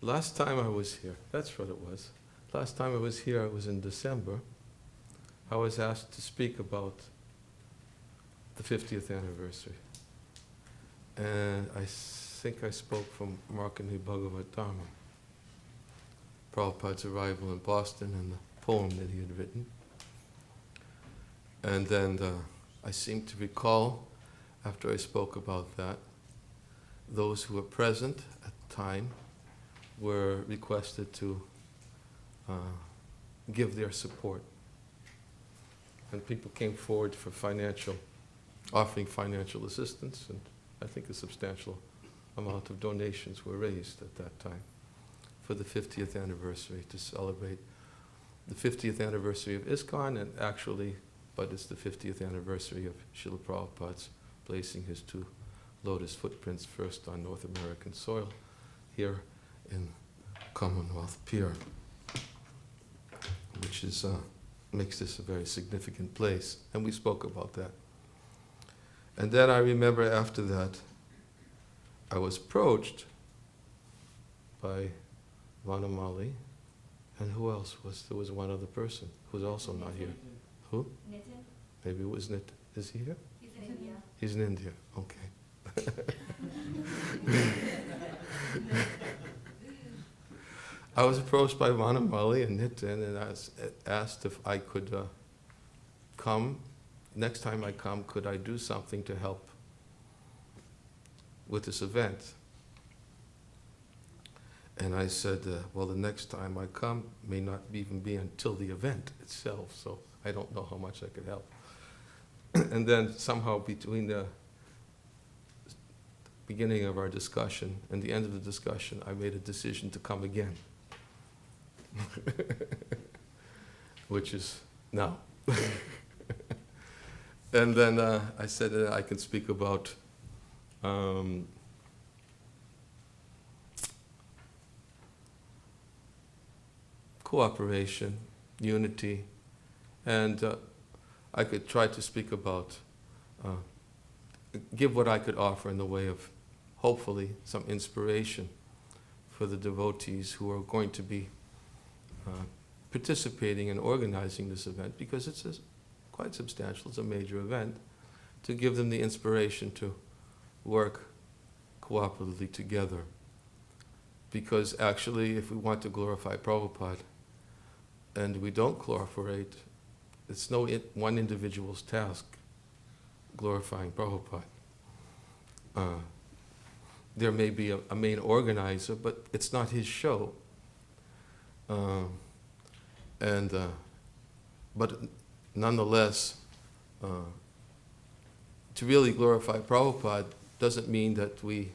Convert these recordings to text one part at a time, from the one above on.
Last time I was here, that's what it was. Last time I was here, it was in December. I was asked to speak about the 50th anniversary. And I think I spoke from Markandeya Bhagavad Dharma, Prabhupada's arrival in Boston and the poem that he had written. And then I seem to recall, after I spoke about that, those who were present at the time were requested to give their support. And people came forward for offering financial assistance, and I think a substantial amount of donations were raised at that time for the 50th anniversary, to celebrate the 50th anniversary of ISKCON, and actually, but it's the 50th anniversary of Srila Prabhupada's placing his 2 lotus footprints first on North American soil, here in Commonwealth Pier, which is makes this a very significant place, and we spoke about that. And then I remember after that, I was approached by Vanamali, and who else there was one other person who was also not here. Who? Nitin. Maybe it was Nitin. Is he here? He's in India. He's in India, okay. I was approached by Vanamali and Nitin, and I was asked if I could come. Next time I come, could I do something to help with this event? And I said, well, the next time I come may not even be until the event itself, so I don't know how much I could help. And then somehow between the beginning of our discussion and the end of the discussion, I made a decision to come again. Which is now. And then I said that I can speak about cooperation, unity, and I could try to speak about, give what I could offer in the way of, hopefully, some inspiration for the devotees who are going to be participating and organizing this event, because it's quite substantial, it's a major event, to give them the inspiration to work cooperatively together. Because actually, if we want to glorify Prabhupada, and we don't cooperate, it's no one individual's task glorifying Prabhupada. There may be a main organizer, but it's not his show. But nonetheless, to really glorify Prabhupada doesn't mean that we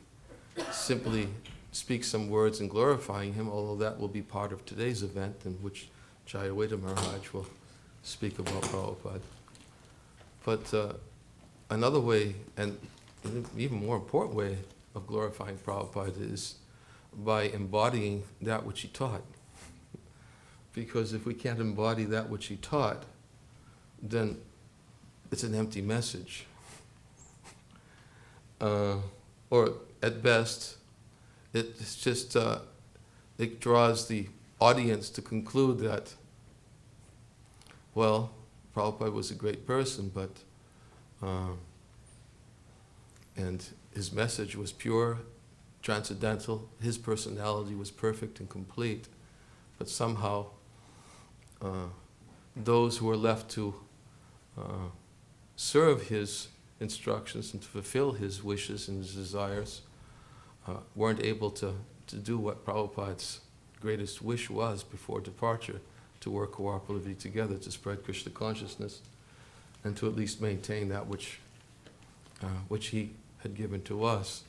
simply speak some words in glorifying him, although that will be part of today's event, in which Jayadvaita Maharaj will speak about Prabhupada. But another way, and an even more important way of glorifying Prabhupada, is by embodying that which he taught. Because if we can't embody that which he taught, then it's an empty message. Or at best, it's just, it draws the audience to conclude that, well, Prabhupada was a great person, but, and his message was pure, transcendental, his personality was perfect and complete, but somehow those who were left to serve his instructions and to fulfill his wishes and his desires weren't able to do what Prabhupada's greatest wish was before departure, to work cooperatively together to spread Krishna consciousness and to at least maintain that which he had given to us.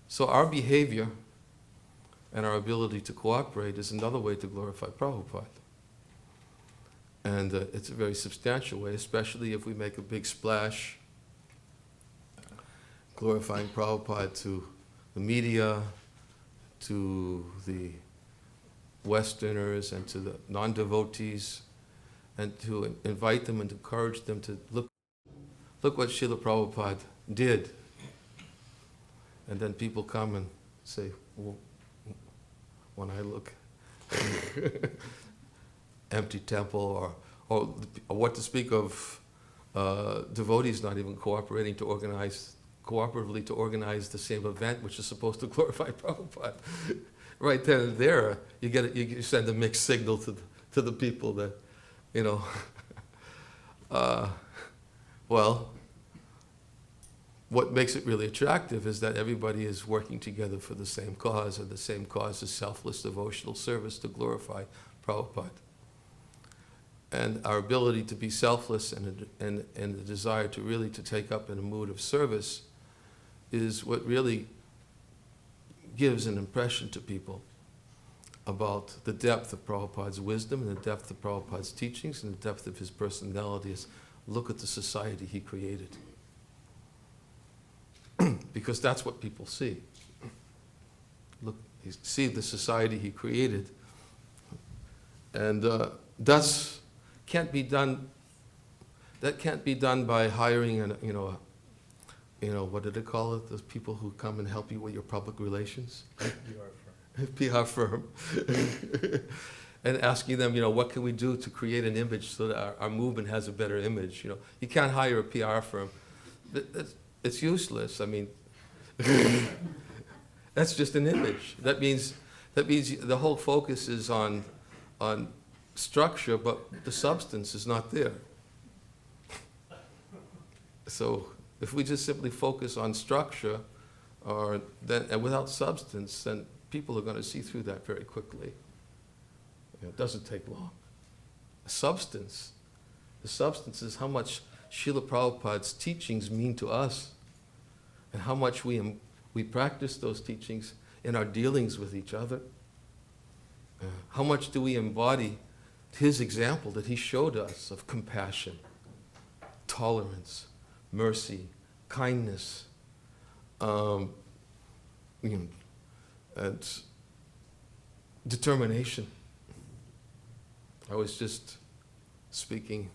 So our behavior and our ability to cooperate is another way to glorify Prabhupada. And it's a very substantial way, especially if we make a big splash glorifying Prabhupada to the media, to the Westerners, and to the non-devotees, and to invite them and encourage them to look what Srila Prabhupada did. And then people come and say, well, when I look empty temple, or what to speak of devotees not even cooperating to cooperatively to organize the same event which is supposed to glorify Prabhupada. Right then and there, you send a mixed signal to the people that, well, what makes it really attractive is that everybody is working together for the same cause, and the same cause is selfless devotional service to glorify Prabhupada. And our ability to be selfless and the desire to really to take up in a mood of service is what really gives an impression to people about the depth of Prabhupada's wisdom and the depth of Prabhupada's teachings and the depth of his personality. Look at the society he created. Because that's what people see. Look, you see the society he created. And that can't be done by hiring what do they call it? Those people who come and help you with your public relations? PR firm. And asking them, what can we do to create an image so that our movement has a better image? You can't hire a PR firm. It's useless. I mean, that's just an image. That means the whole focus is on structure, but the substance is not there. So if we just simply focus on structure, and without substance, then people are going to see through that very quickly. It doesn't take long. The substance is how much Srila Prabhupada's teachings mean to us, and how much we practice those teachings in our dealings with each other. How much do we embody his example that he showed us of compassion, tolerance, mercy, kindness, and determination. I was just speaking,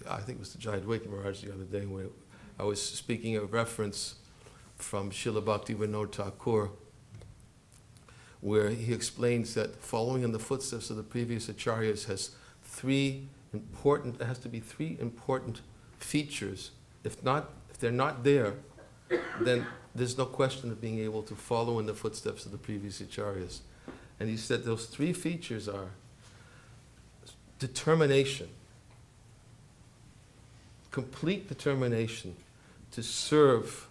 I think it was the Jayadvaita Maharaj the other day, when I was speaking a reference from Srila Bhaktivinoda Thakur, where he explains that following in the footsteps of the previous acharyas has to be three important features. If they're not there, then there's no question of being able to follow in the footsteps of the previous acharyas. And he said those three features are determination, complete determination to serve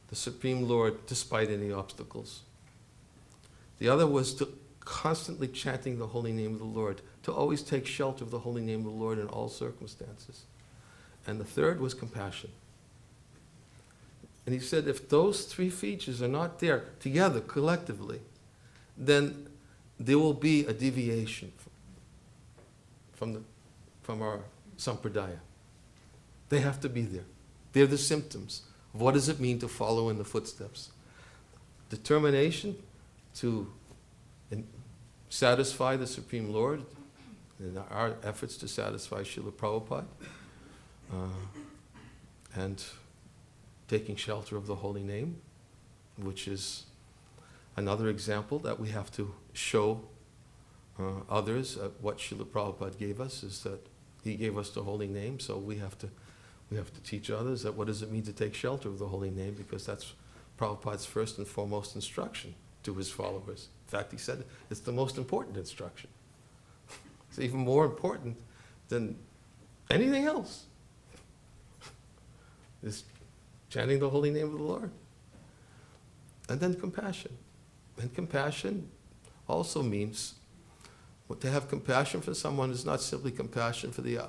the Supreme Lord despite any obstacles. The other was to constantly chanting the holy name of the Lord, to always take shelter of the holy name of the Lord in all circumstances. And the third was compassion. And he said if those three features are not there together, collectively, then there will be a deviation from our sampradaya. They have to be there. They're the symptoms of what does it mean to follow in the footsteps. Determination to satisfy the Supreme Lord in our efforts to satisfy Srila Prabhupada, and taking shelter of the holy name, which is another example that we have to show others. What Srila Prabhupada gave us is that he gave us the holy name, so we have to teach others that what does it mean to take shelter of the holy name, because that's Prabhupada's first and foremost instruction to his followers. In fact, he said it's the most important instruction. It's even more important than anything else. Is chanting the holy name of the Lord. And then compassion. And compassion also means, to have compassion for someone is not simply compassion for the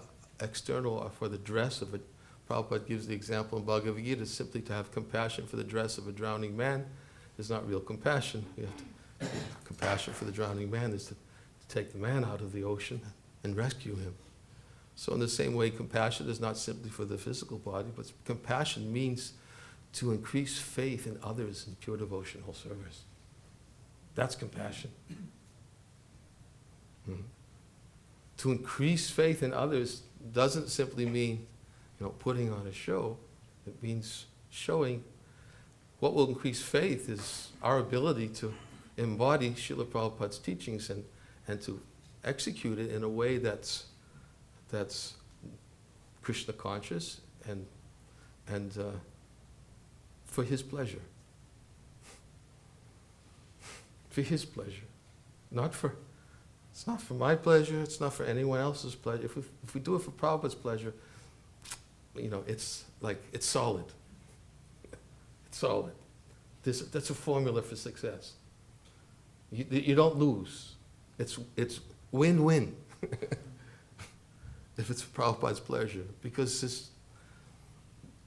external or for the dress of it. Prabhupada gives the example in Bhagavad Gita, simply to have compassion for the dress of a drowning man is not real compassion. You have compassion for the drowning man is to take the man out of the ocean and rescue him. So in the same way, compassion is not simply for the physical body, but compassion means to increase faith in others in pure devotional service. That's compassion. To increase faith in others doesn't simply mean, putting on a show. It means showing what will increase faith is our ability to embody Srila Prabhupada's teachings and to execute it in a way that's Krishna conscious and for his pleasure. For his pleasure. It's not for my pleasure, it's not for anyone else's pleasure. If we do it for Prabhupada's pleasure, it's solid. It's solid. That's a formula for success. You don't lose. It's win-win. If it's for Prabhupada's pleasure. Because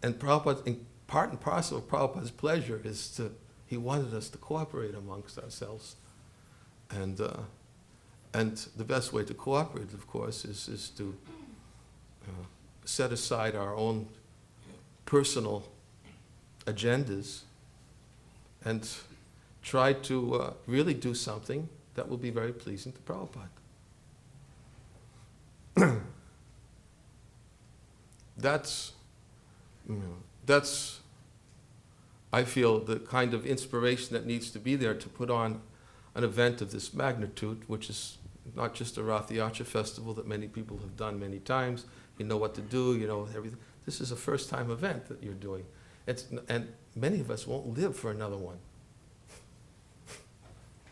part and parcel of Prabhupada's pleasure is he wanted us to cooperate amongst ourselves. And the best way to cooperate, of course, is to set aside our own personal agendas and try to really do something that will be very pleasing to Prabhupada. That's, I feel, the kind of inspiration that needs to be there to put on an event of this magnitude, which is not just a Rath Yatra festival that many people have done many times. You know what to do, you know everything. This is a first-time event that you're doing. And many of us won't live for another one.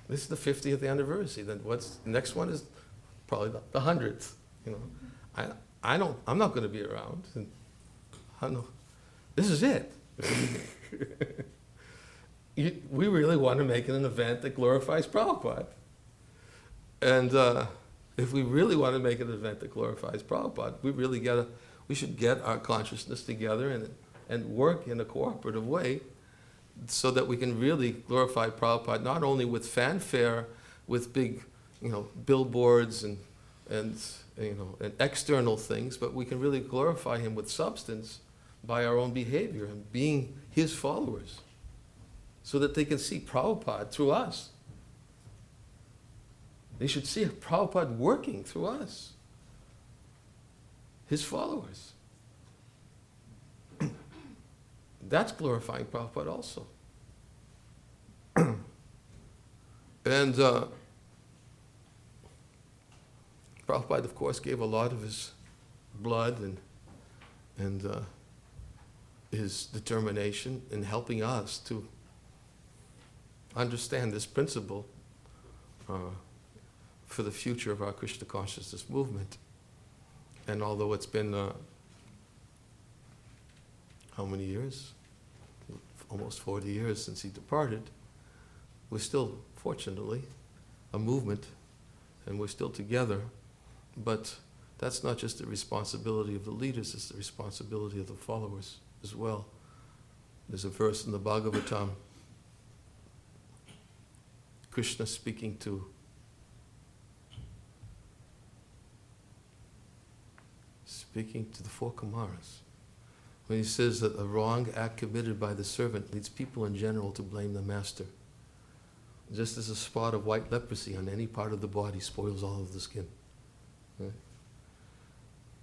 This is the 50th anniversary. Then the next one is probably the 100th. I'm not going to be around. And I know. This is it. We really want to make it an event that glorifies Prabhupada. And if we really want to make it an event that glorifies Prabhupada, we should get our consciousness together and work in a cooperative way so that we can really glorify Prabhupada, not only with fanfare, with big, billboards and external things, but we can really glorify him with substance by our own behavior and being his followers, so that they can see Prabhupada through us. They should see Prabhupada working through us, his followers. That's glorifying Prabhupada also. And Prabhupada, of course, gave a lot of his blood and his determination in helping us to understand this principle for the future of our Krishna consciousness movement. And although it's been how many years? Almost 40 years since he departed, we're still, fortunately, a movement, and we're still together. But that's not just the responsibility of the leaders, it's the responsibility of the followers as well. There's a verse in the Bhagavatam, Krishna speaking to the four Kumaras, when he says that a wrong act committed by the servant leads people in general to blame the master. Just as a spot of white leprosy on any part of the body spoils all of the skin. Right?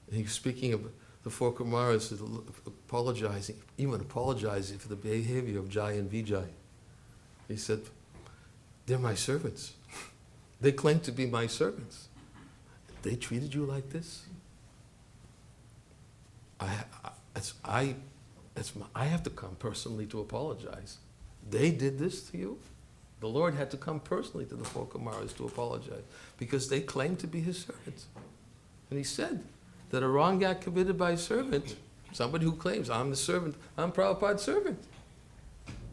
And he's speaking of the four Kumaras apologizing for the behavior of Jai and Vijay. He said, they're my servants. They claim to be my servants. They treated you like this? I have to come personally to apologize. They did this to you? The Lord had to come personally to the four Kumaras to apologize because they claimed to be his servants. And he said that a wrong act committed by a servant, somebody who claims, I'm the servant, I'm Prabhupada's servant.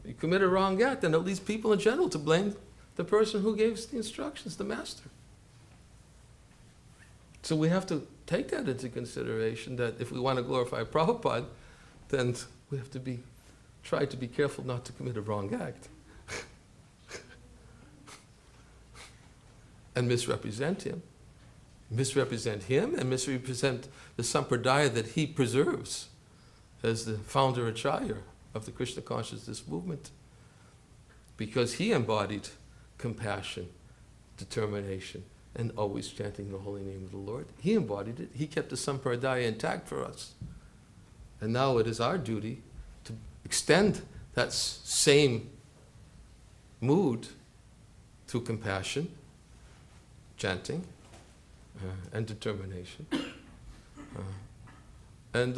You commit a wrong act, then it leads people in general to blame the person who gave the instructions, the master. So we have to take that into consideration, that if we want to glorify Prabhupada, then we have to try to be careful not to commit a wrong act. And misrepresent him and misrepresent the sampradaya that he preserves as the founder acharya of the Krishna consciousness movement. Because he embodied compassion, determination, and always chanting the holy name of the Lord. He embodied it. He kept the sampradaya intact for us. And now it is our duty extend that same mood through compassion, chanting, and determination. And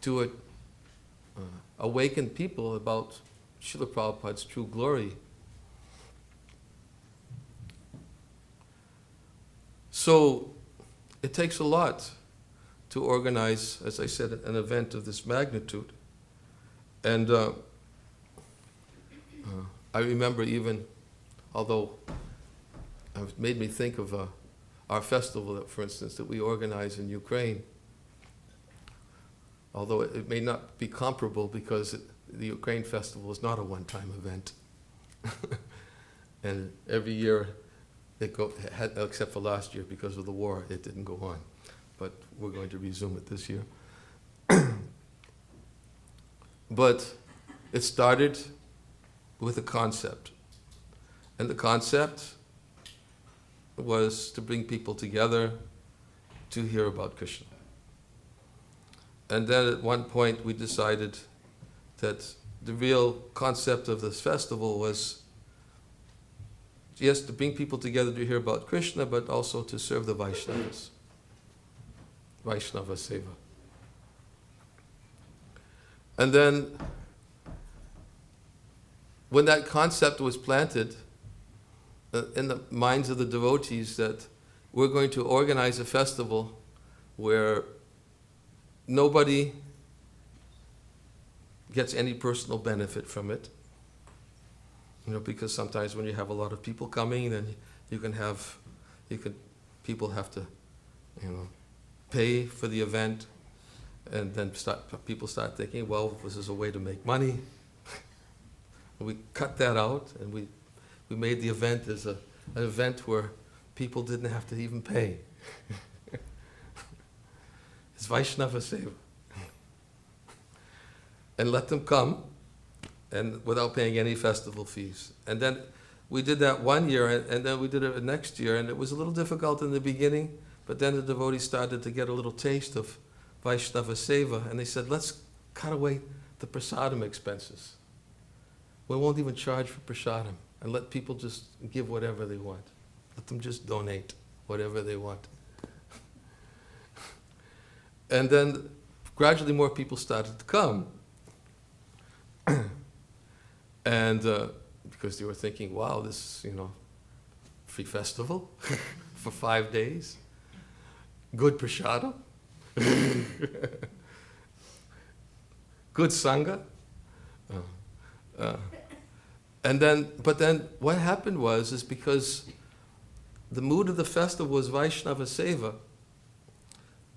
to awaken people about Srila Prabhupada's true glory. So it takes a lot to organize, as I said, an event of this magnitude. And I remember even, although it made me think of our festival, for instance, that we organize in Ukraine. Although it may not be comparable because the Ukraine festival is not a one-time event. And every year, except for last year because of the war, it didn't go on. But we're going to resume it this year. But it started with a concept. And the concept was to bring people together to hear about Krishna. And then at one point we decided that the real concept of this festival was, yes, to bring people together to hear about Krishna, but also to serve the Vaishnavas. Vaishnava Seva. And then, when that concept was planted in the minds of the devotees that we're going to organize a festival where nobody gets any personal benefit from it, because sometimes when you have a lot of people coming, then people have to, pay for the event, and then people start thinking, well, this is a way to make money. We cut that out, and we made the event as an event where people didn't have to even pay. It's Vaishnava Seva. And let them come, and without paying any festival fees. And then we did that one year, and then we did it next year, and it was a little difficult in the beginning, but then the devotees started to get a little taste of Vaishnava Seva, and they said, let's cut away the prasadam expenses. We won't even charge for prasadam, and let people just give whatever they want. Let them just donate whatever they want. And then gradually more people started to come. And because they were thinking, wow, this, free festival for 5 days, good prasadam, good sangha. But then what happened is because the mood of the festival was Vaishnava Seva,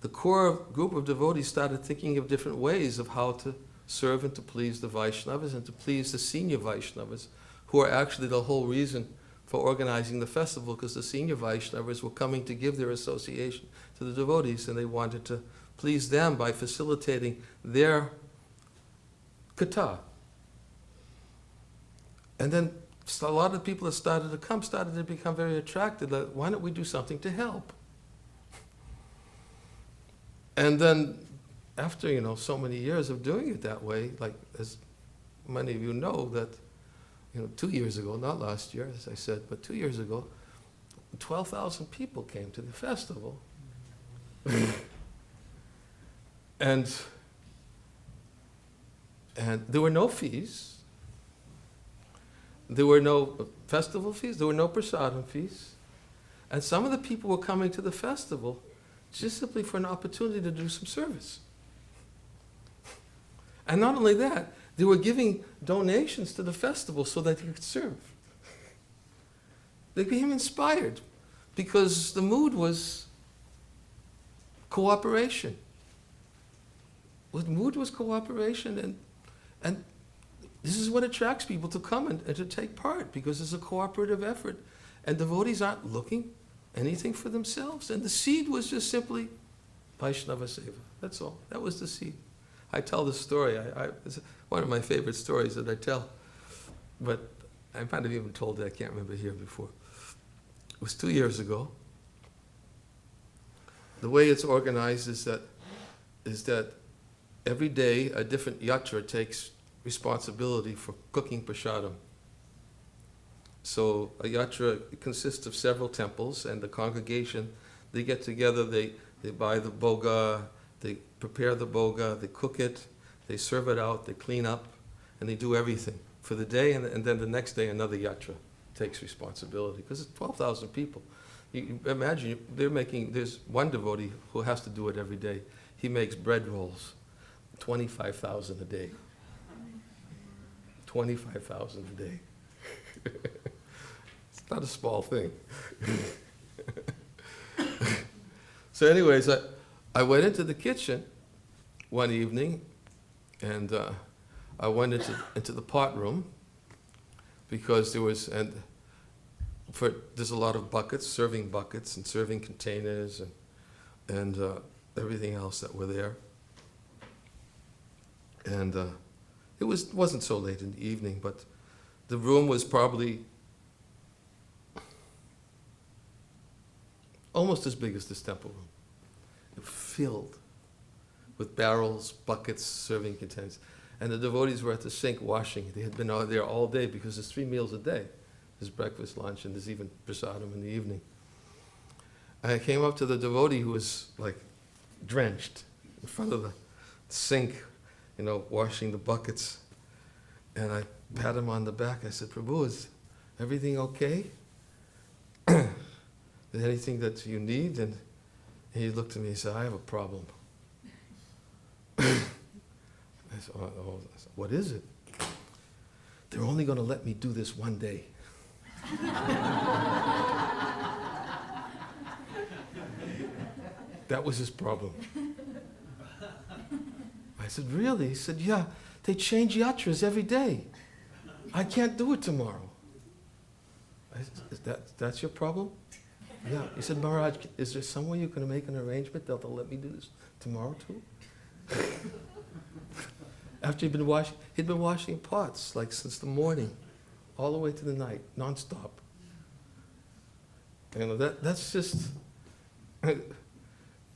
the core group of devotees started thinking of different ways of how to serve and to please the Vaishnavas and to please the senior Vaishnavas, who are actually the whole reason for organizing the festival, because the senior Vaishnavas were coming to give their association to the devotees, and they wanted to please them by facilitating their kata. And then a lot of people that started to come started to become very attracted. Like, why don't we do something to help? And then after, so many years of doing it that way, like as many of you know that, 2 years ago, not last year, as I said, but 2 years ago, 12,000 people came to the festival. And there were no fees. There were no festival fees. There were no prasadam fees. And some of the people were coming to the festival just simply for an opportunity to do some service. And not only that, they were giving donations to the festival so that they could serve. They became inspired because the mood was cooperation. The mood was cooperation, and this is what attracts people to come and to take part, because it's a cooperative effort. And devotees aren't looking anything for themselves. And the seed was just simply Vaishnava Seva. That's all. That was the seed. I tell this story. It's one of my favorite stories that I tell. But I might have even told it. I can't remember here before. It was 2 years ago. The way it's organized is that every day a different yatra takes responsibility for cooking prasadam. So a yatra consists of several temples, and the congregation, they get together, they buy the boga, they prepare the boga, they cook it, they serve it out, they clean up, and they do everything for the day, and then the next day another yatra takes responsibility, because it's 12,000 people. You imagine, there's one devotee who has to do it every day. He makes bread rolls, 25,000 a day. 25,000 a day. It's not a small thing. So anyways, I went into the kitchen one evening, and I went into the pot room, because there's a lot of buckets, serving buckets and serving containers and everything else that were there. And it wasn't so late in the evening, but the room was probably almost as big as this temple room. It filled with barrels, buckets, serving containers. And the devotees were at the sink washing. They had been out there all day, because there's 3 meals a day. There's breakfast, lunch, and there's even prasadam in the evening. And I came up to the devotee who was like drenched in front of the sink, washing the buckets. And I pat him on the back. I said, "Prabhu, is everything okay? Is there anything that you need?" And he looked at me and said, "I have a problem." I said, "What is it?" "They're only going to let me do this one day." That was his problem. I said, "Really?" He said, "Yeah, they change yatras every day. I can't do it tomorrow." I said, that's your problem?" "Yeah." He said, "Maharaj, is there some way you can make an arrangement that they'll let me do this tomorrow too?" After he'd been washing pots like since the morning, all the way to the night, nonstop. That's just,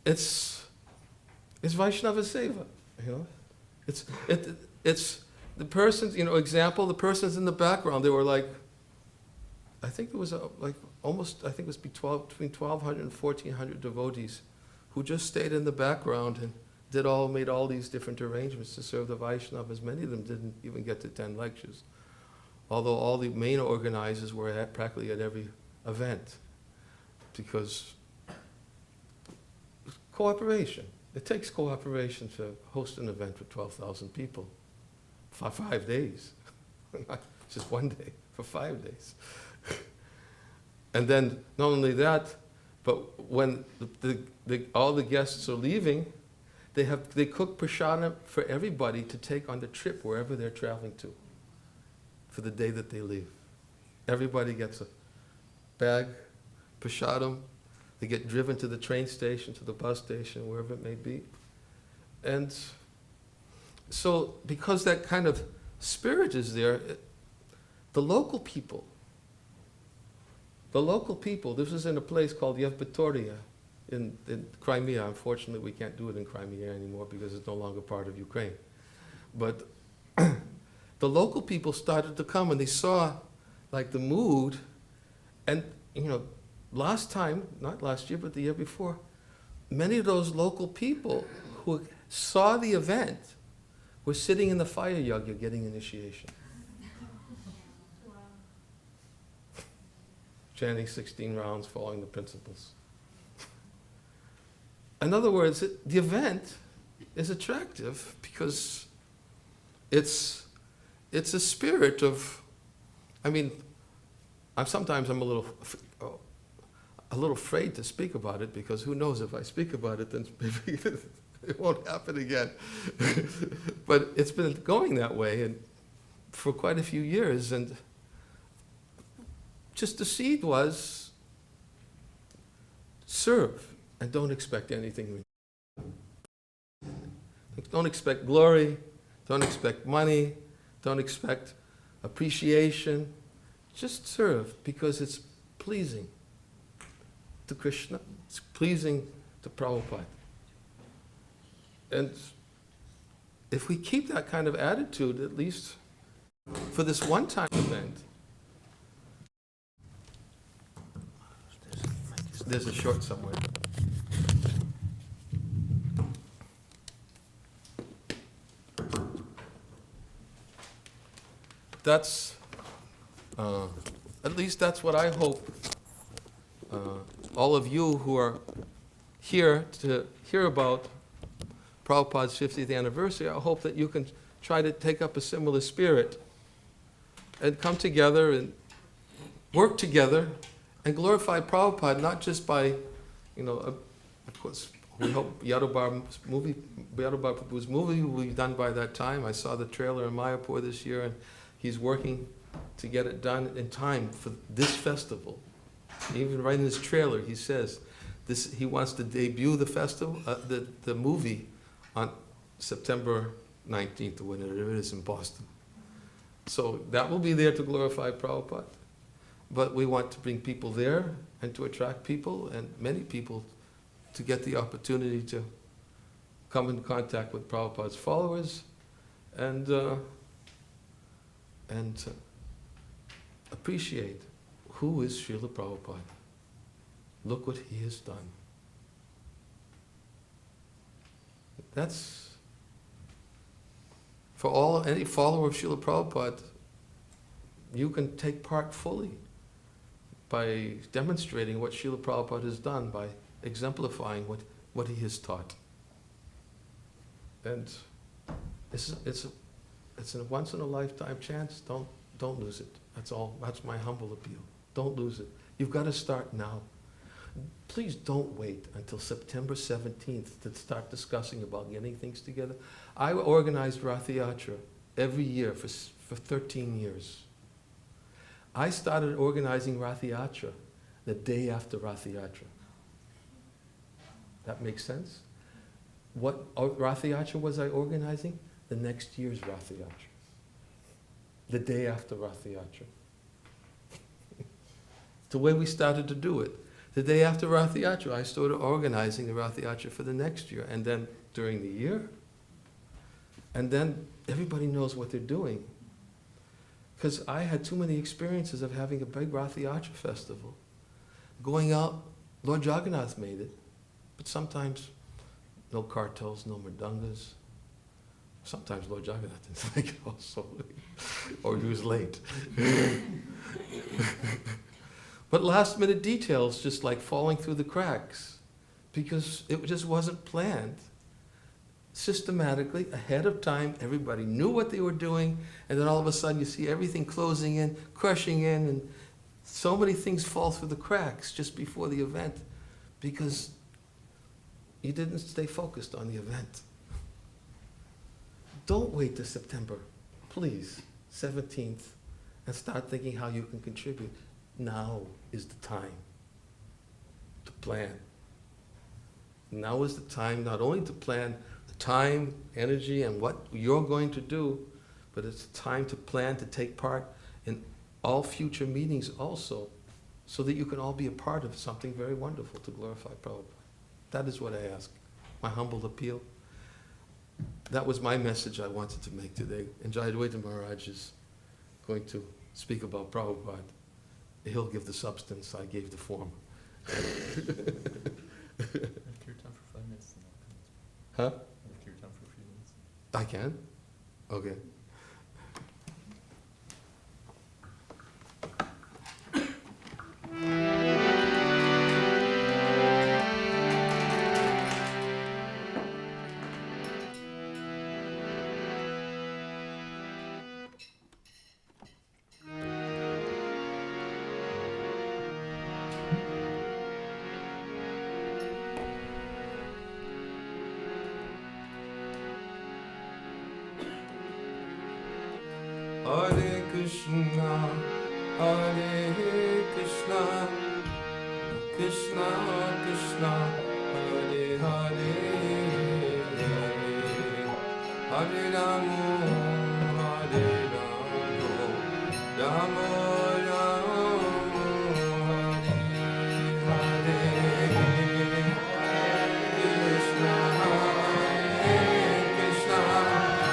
it's Vaishnava Seva, It's the persons, example, the persons in the background, they were like, I think it was between 1,200 and 1,400 devotees who just stayed in the background and made all these different arrangements to serve the Vaishnavas. Many of them didn't even get to attend lectures, although all the main organizers were practically at every event, because cooperation. It takes cooperation to host an event for 12,000 people for 5 days, not just one day, for 5 days. And then not only that, but when all the guests are leaving, they cook prasadam for everybody to take on the trip wherever they're traveling to for the day that they leave. Everybody gets a bag, prasadam. They get driven to the train station, to the bus station, wherever it may be. And so because that kind of spirit is there, the local people, this is in a place called Yevpatoria in Crimea. Unfortunately, we can't do it in Crimea anymore because it's no longer part of Ukraine. But the local people started to come, and they saw like the mood, and last time, not last year, but the year before, many of those local people who saw the event were sitting in the fire yagya getting initiation. Chanting 16 rounds, following the principles. In other words, the event is attractive because it's a spirit of, sometimes I'm a little afraid to speak about it, because who knows, if I speak about it, then maybe it won't happen again. But it's been going that way and for quite a few years, and just the seed was serve and don't expect anything. Don't expect glory, don't expect money, don't expect appreciation. Just serve because it's pleasing to Krishna, it's pleasing to Prabhupada. And if we keep that kind of attitude, at least for this one-time event, there's a short somewhere. That's, at least that's what I hope all of you who are here to hear about Prabhupada's 50th anniversary, I hope that you can try to take up a similar spirit and come together and work together and glorify Prabhupada, not just by, of course, we hope Yadavbhava's movie will be done by that time. I saw the trailer in Mayapur this year, and he's working to get it done in time for this festival. Even right in his trailer, he says he wants to debut the festival, the movie, on September 19th or whenever it is in Boston. So that will be there to glorify Prabhupada. But we want to bring people there and to attract people, and many people, to get the opportunity to come in contact with Prabhupada's followers and appreciate who is Srila Prabhupada. Look what he has done. That's, for any follower of Srila Prabhupada, you can take part fully by demonstrating what Srila Prabhupada has done, by exemplifying what he has taught. And it's a once in a lifetime chance. Don't lose it. That's all. That's my humble appeal. Don't lose it. You've got to start now. Please don't wait until September 17th to start discussing about getting things together. I organized Rath Yatra every year for 13 years. I started organizing Rath Yatra the day after Rath Yatra. That makes sense? What Rath Yatra was I organizing? The next year's Rath Yatra. The day after Rath Yatra. The way we started to do it. The day after Rath Yatra, I started organizing the Rath Yatra for the next year, and then during the year. And then everybody knows what they're doing. Because I had too many experiences of having a big Rath Yatra festival. Going out, Lord Jagannath made it, but sometimes no cartels, no mridungas. Sometimes Lord Jagannath didn't make it also, or he was late. But last minute details, just like falling through the cracks, because it just wasn't planned. Systematically, ahead of time, everybody knew what they were doing, and then all of a sudden you see everything closing in, crushing in, and so many things fall through the cracks just before the event, because you didn't stay focused on the event. Don't wait till September, please, 17th, and start thinking how you can contribute. Now is the time to plan. Now is the time not only to plan the time, energy, and what you're going to do, but it's time to plan to take part in all future meetings also, so that you can all be a part of something very wonderful to glorify Prabhupada. That is what I ask, my humble appeal. That was my message I wanted to make today. And Jayadvaita Maharaj is going to speak about Prabhupada. He'll give the substance, I gave the form. If you're time for 5 minutes, then Huh? I'll come. If you're time for a few minutes. I can? Okay. Hare Krishna, Krishna Krishna, Hare Hare, Hare Rama, Hare Rama, Rama Krishna,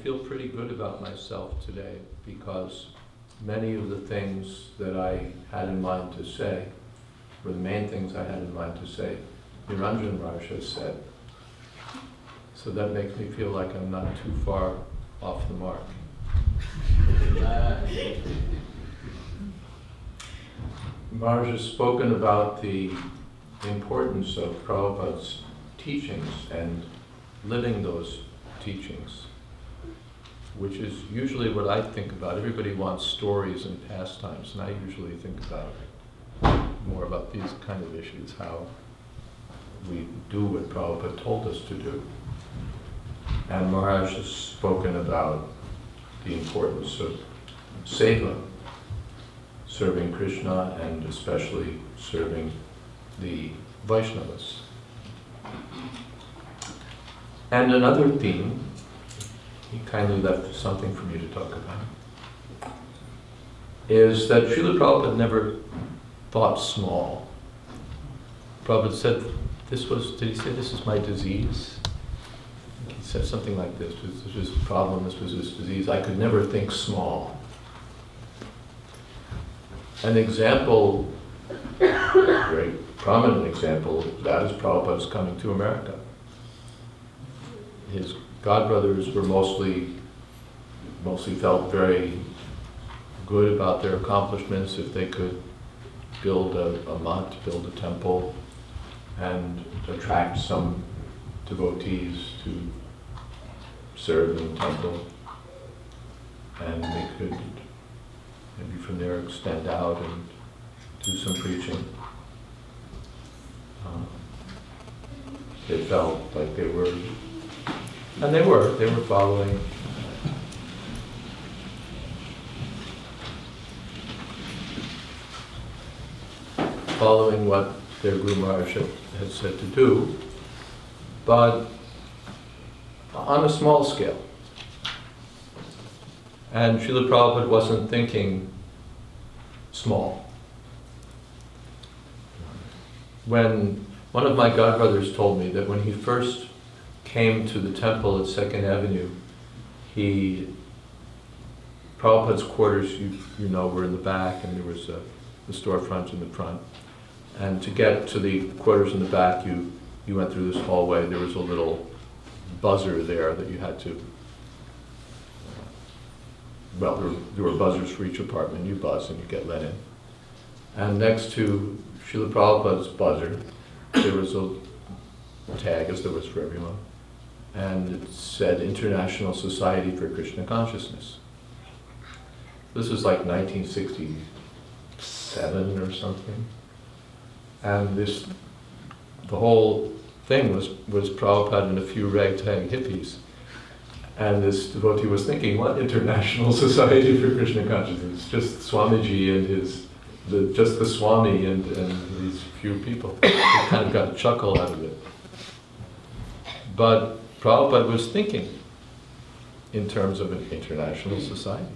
feel pretty good about myself today because many of the things that I had in mind to say were the main things I had in mind to say. Niranjana Maharaj has said. So that makes me feel like I'm not too far off the mark. Maharaj has spoken about the importance of Prabhupada's teachings and living those teachings, which is usually what I think about. Everybody wants stories and pastimes, and I usually think about more about these kind of issues, how we do what Prabhupada told us to do. And Maharaj has spoken about the importance of seva, serving Krishna and especially serving the Vaishnavas. And another theme, he kindly left something for me to talk about, is that Srila Prabhupada never thought small. Prabhupada said, did he say this is my disease? He said something like this was his problem, this was his disease. I could never think small. An example, a very prominent example of that is Prabhupada's coming to America. His godbrothers were mostly felt very good about their accomplishments if they could build a mutt, build a temple, and attract some devotees to serve in the temple. And they could maybe from there extend out and do some preaching. They felt like they were, and they were following what their Guru Maharaj had said to do, but on a small scale. And Srila Prabhupada wasn't thinking small. When one of my godbrothers told me that when he first came to the temple at 2nd Avenue, Prabhupada's quarters, you know, were in the back, and there was the storefront in the front. And to get to the quarters in the back, you went through this hallway. There was a little buzzer there that you had to, well, there were buzzers for each apartment. You buzz and you get let in. And next to Srila Prabhupada's buzzer, there was a tag, as there was for everyone, and it said International Society for Krishna Consciousness. This was like 1967 or something. And the whole thing was Prabhupada and a few ragtag hippies. And this devotee was thinking, what International Society for Krishna Consciousness? Just Swamiji and just the Swami and these few people. He kind of got a chuckle out of it. But Prabhupada was thinking in terms of an international society.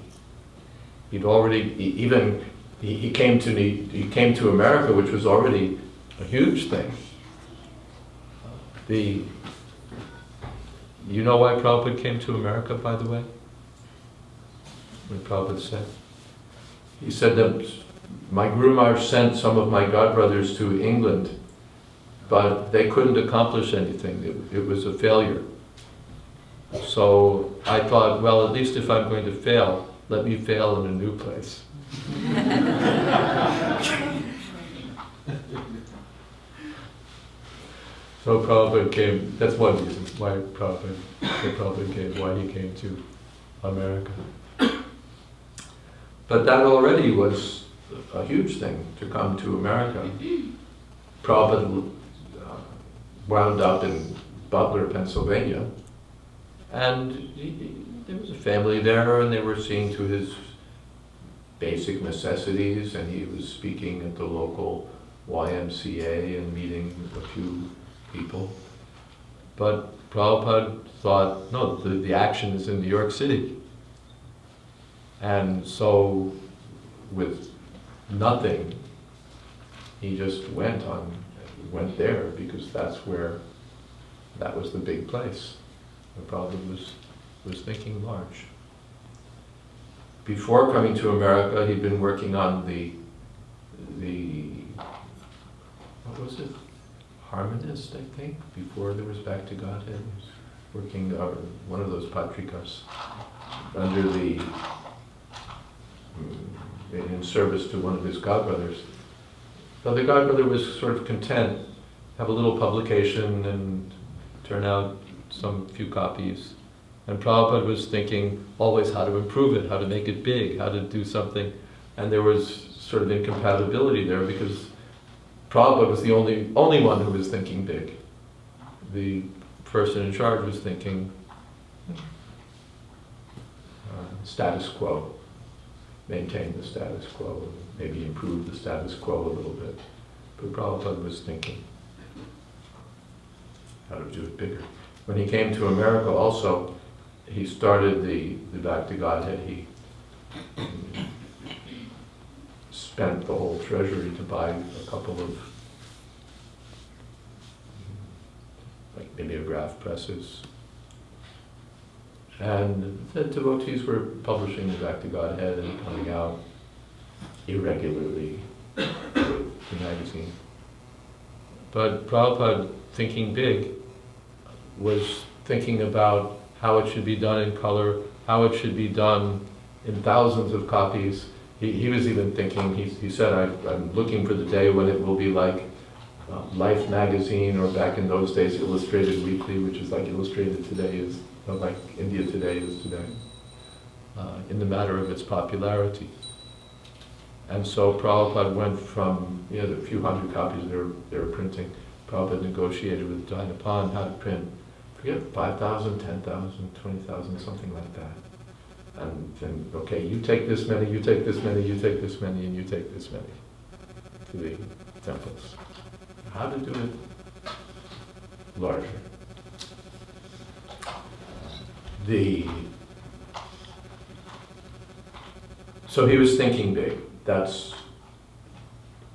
He'd already, he came to America, which was already a huge thing. You know why Prabhupada came to America, by the way? What Prabhupada said? He said that my Guru Maharaj sent some of my godbrothers to England, but they couldn't accomplish anything. It was a failure. So I thought, well, at least if I'm going to fail, let me fail in a new place. So Prabhupada came, that's one reason why Prabhupada came, why he came to America. But that already was a huge thing, to come to America. Prabhupada wound up in Butler, Pennsylvania, and there was a family there, and they were seeing to his basic necessities, and he was speaking at the local YMCA and meeting a few people. But Prabhupada thought, no, the action is in New York City. And so, with nothing, he just went there because that was the big place. Prabhupada was was thinking large. Before coming to America, he'd been working on the what was it? Harmonist, I think, before there was Back to Godhead. He was working one of those patrikas under the in service to one of his godbrothers. But the godbrother was sort of content, have a little publication and turn out some few copies. And Prabhupada was thinking always how to improve it, how to make it big, how to do something. And there was sort of incompatibility there because Prabhupada was the only one who was thinking big. The person in charge was thinking status quo, maintain the status quo, maybe improve the status quo a little bit. But Prabhupada was thinking how to do it bigger. When he came to America also, he started the Back to Godhead. He spent the whole treasury to buy a couple of like mimeograph presses. And the devotees were publishing the Back to Godhead and coming out irregularly with the magazine. But Prabhupada, thinking big, was thinking about how it should be done in color, how it should be done in thousands of copies. He was even thinking, he said, I'm looking for the day when it will be like Life magazine, or back in those days, Illustrated Weekly, which is like Illustrated Today is, like India Today is today, in the matter of its popularity. And so Prabhupada went from, the few hundred copies they were printing. Prabhupada negotiated with Jayadvaita how to print, forget, 5,000, 10,000, 20,000, something like that. And then, okay, you take this many, you take this many, you take this many, and you take this many to the temples. How to do it larger. So he was thinking big. That's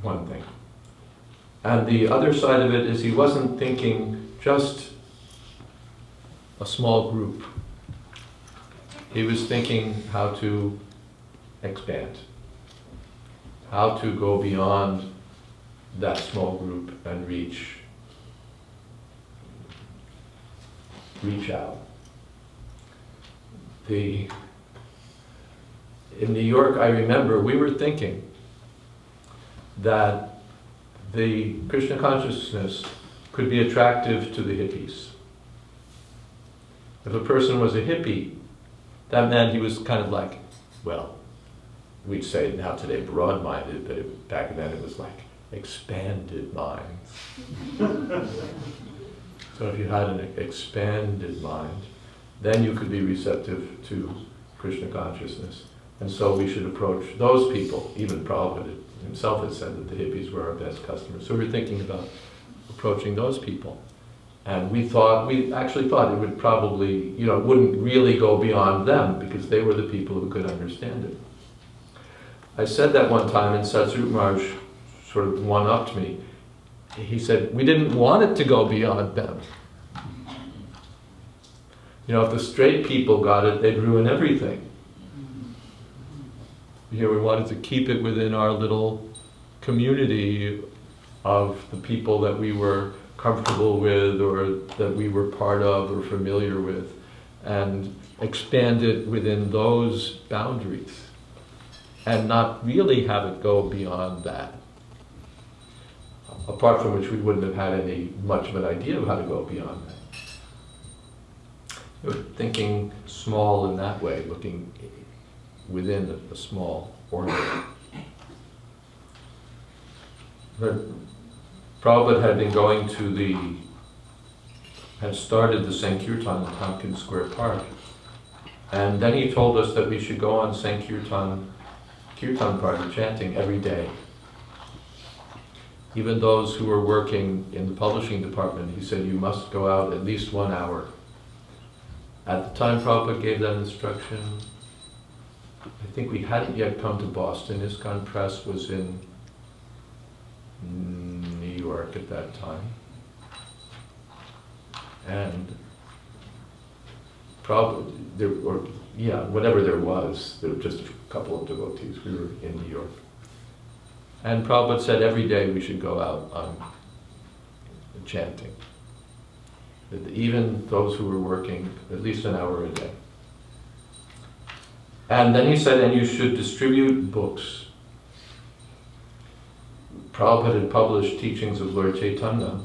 one thing. And the other side of it is he wasn't thinking just a small group. He was thinking how to expand, how to go beyond that small group and reach out. In New York, I remember we were thinking that the Krishna consciousness could be attractive to the hippies. If a person was a hippie, that meant he was kind of like, well, we'd say now today broad-minded, but back then it was like expanded minds. So if you had an expanded mind, then you could be receptive to Krishna consciousness. And so we should approach those people. Even Prabhupada himself had said that the hippies were our best customers. So we were thinking about approaching those people. And we actually thought it would probably, it wouldn't really go beyond them because they were the people who could understand it. I said that one time and Satsrup Maharaj sort of one-upped me. He said, we didn't want it to go beyond them. If the straight people got it, they'd ruin everything. We wanted to keep it within our little community of the people that we were comfortable with or that we were part of or familiar with, and expand it within those boundaries and not really have it go beyond that. Apart from which we wouldn't have had much of an idea of how to go beyond that. Thinking small in that way, looking within a small order. But Prabhupada had been going had started the Sankirtan in Tompkins Square Park. And then he told us that we should go on Sankirtan party chanting every day. Even those who were working in the publishing department, he said, you must go out at least 1 hour. At the time Prabhupada gave that instruction, I think we hadn't yet come to Boston. ISKCON Press was in New York at that time. And probably, there, or, yeah, whatever there were just a couple of devotees. We were in New York. And Prabhupada said every day we should go out on chanting. That even those who were working, at least an hour a day. And then he said, and you should distribute books. Prabhupada had published teachings of Lord Chaitanya,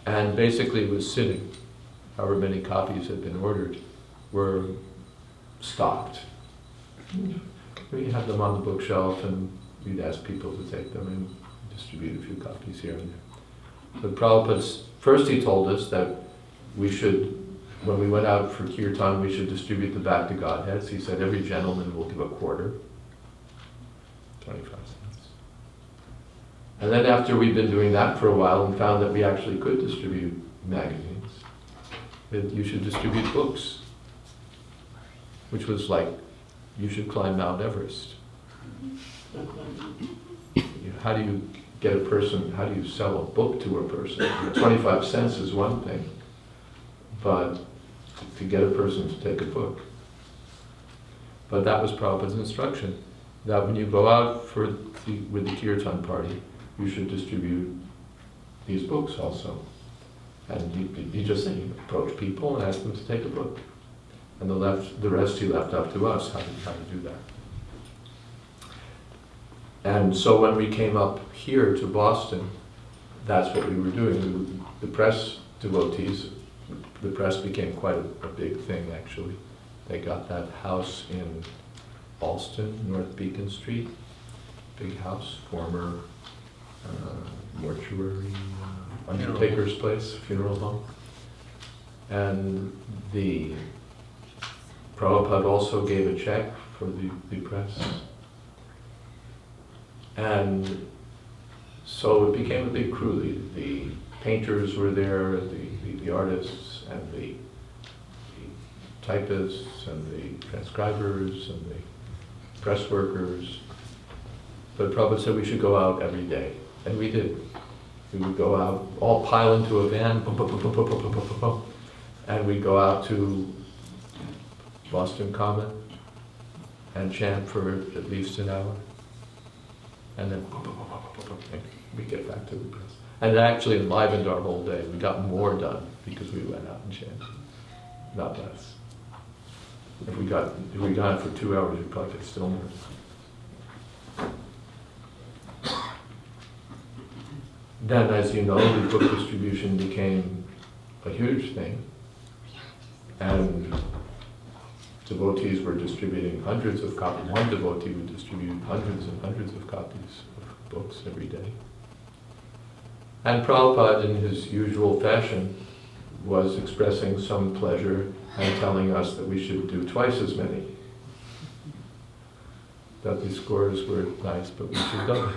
and basically was sitting, however many copies had been ordered, were stocked. We had them on the bookshelf, and we'd ask people to take them and distribute a few copies here and there. But Prabhupada, first he told us that we should, when we went out for kirtan, we should distribute the Bhakti Godheads. He said every gentleman will give a quarter, 25 cents. And then after we'd been doing that for a while and found that we actually could distribute magazines, that you should distribute books, which was like, you should climb Mount Everest. How do you get a person, how do you sell a book to a person? 25 cents is one thing, but to get a person to take a book. But that was Prabhupada's instruction, that when you go out with the kirtan party, you should distribute these books also. And he just said, you approach people and ask them to take a book. And the rest he left up to us, how to do that. And so when we came up here to Boston, that's what we were doing. The press devotees, the press became quite a big thing actually. They got that house in Alston, North Beacon Street, big house, former mortuary, undertaker's place, funeral home. And the Prabhupada also gave a check for the press. And so it became a big crew. The painters were there, the artists, and the typists, and the transcribers, and the press workers. But Prabhupada said we should go out every day. And we did. We would go out, all pile into a van, and we'd go out to Boston Common and chant for at least an hour. And then we get back to the press. And it actually enlivened our whole day. We got more done because we went out and chanted, not less. If we got it for 2 hours, we'd probably get still more. Then, as you know, the book distribution became a huge thing. And devotees were distributing hundreds of copies. One devotee would distribute hundreds and hundreds of copies of books every day. And Prabhupada, in his usual fashion, was expressing some pleasure and telling us that we should do twice as many. That the scores were nice, but we should double.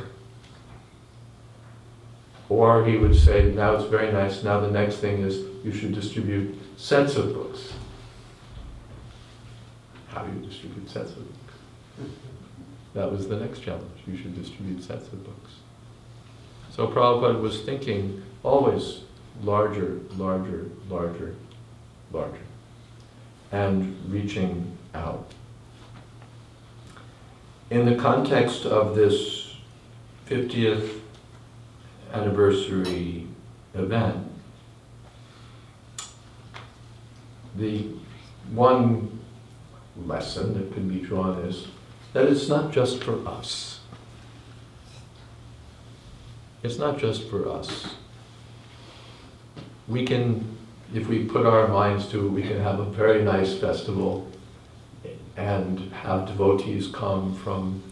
Or he would say, now it's very nice, now the next thing is you should distribute sets of books. How do you distribute sets of books? That was the next challenge. You should distribute sets of books. So Prabhupada was thinking always larger, larger, larger, larger, and reaching out. In the context of this 50th anniversary event, the one lesson that can be drawn is that it's not just for us. It's not just for us. We can, if we put our minds to it, we can have a very nice festival and have devotees come from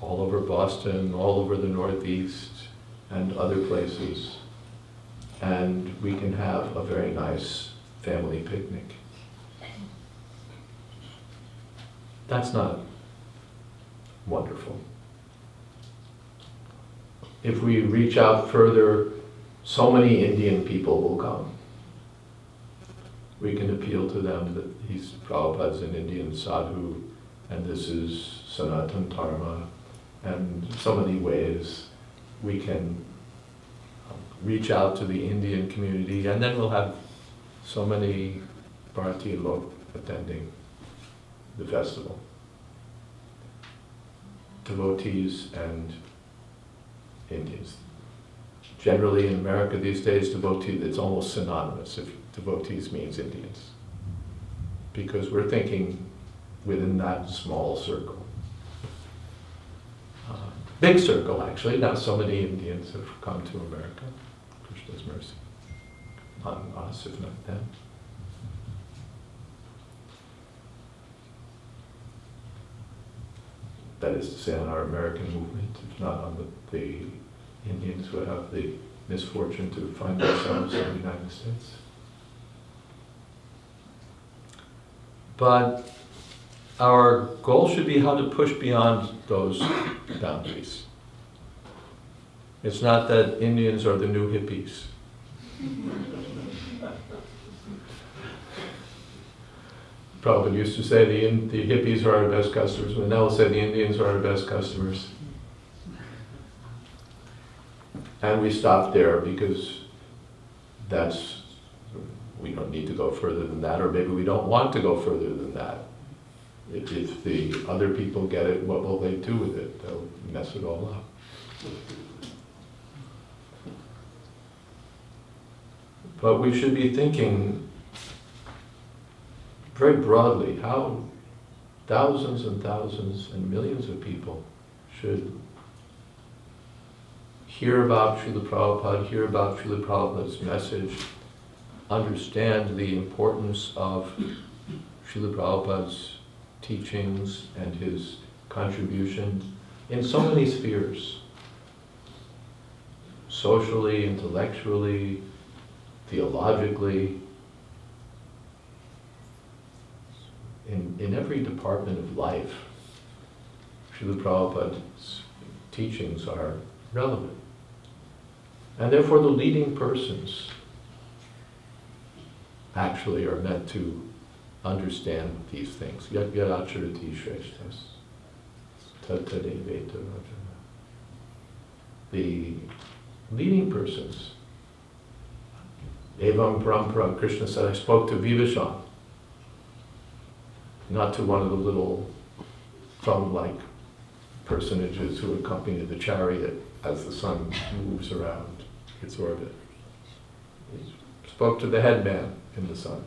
all over Boston, all over the Northeast, and other places, and we can have a very nice family picnic. That's not wonderful. If we reach out further, so many Indian people will come. We can appeal to them that Prabhupada's an Indian sadhu, and this is Sanatan Dharma, and so many ways we can reach out to the Indian community, and then we'll have so many Bharatiya attending the festival. Devotees and Indians. Generally in America these days, devotee, it's almost synonymous if devotees means Indians. Because we're thinking within that small circle. Big circle actually, now so many Indians have come to America. Krishna's mercy on us, if not them. That is to say, on our American movement, if not on the Indians who have the misfortune to find themselves in the United States. But our goal should be how to push beyond those boundaries. It's not that Indians are the new hippies. Prabhupada used to say the hippies are our best customers, but now we'll say the Indians are our best customers. And we stop there because we don't need to go further than that, or maybe we don't want to go further than that. If the other people get it, what will they do with it? They'll mess it all up. But we should be thinking very broadly how thousands and thousands and millions of people should hear about Srila Prabhupada, hear about Srila Prabhupada's message, understand the importance of Srila Prabhupada's teachings and his contribution in so many spheres, socially, intellectually, theologically, in every department of life. Srila Prabhupada's teachings are relevant. And therefore the leading persons actually are meant to understand these things. Yat acharati shreshtas, tattadeveta rajana. The leading persons. Evam Parampara, Krishna said, I spoke to Vibhishan, not to one of the little thumb-like personages who accompany the chariot as the sun moves around its orbit. He spoke to the headman in the sun,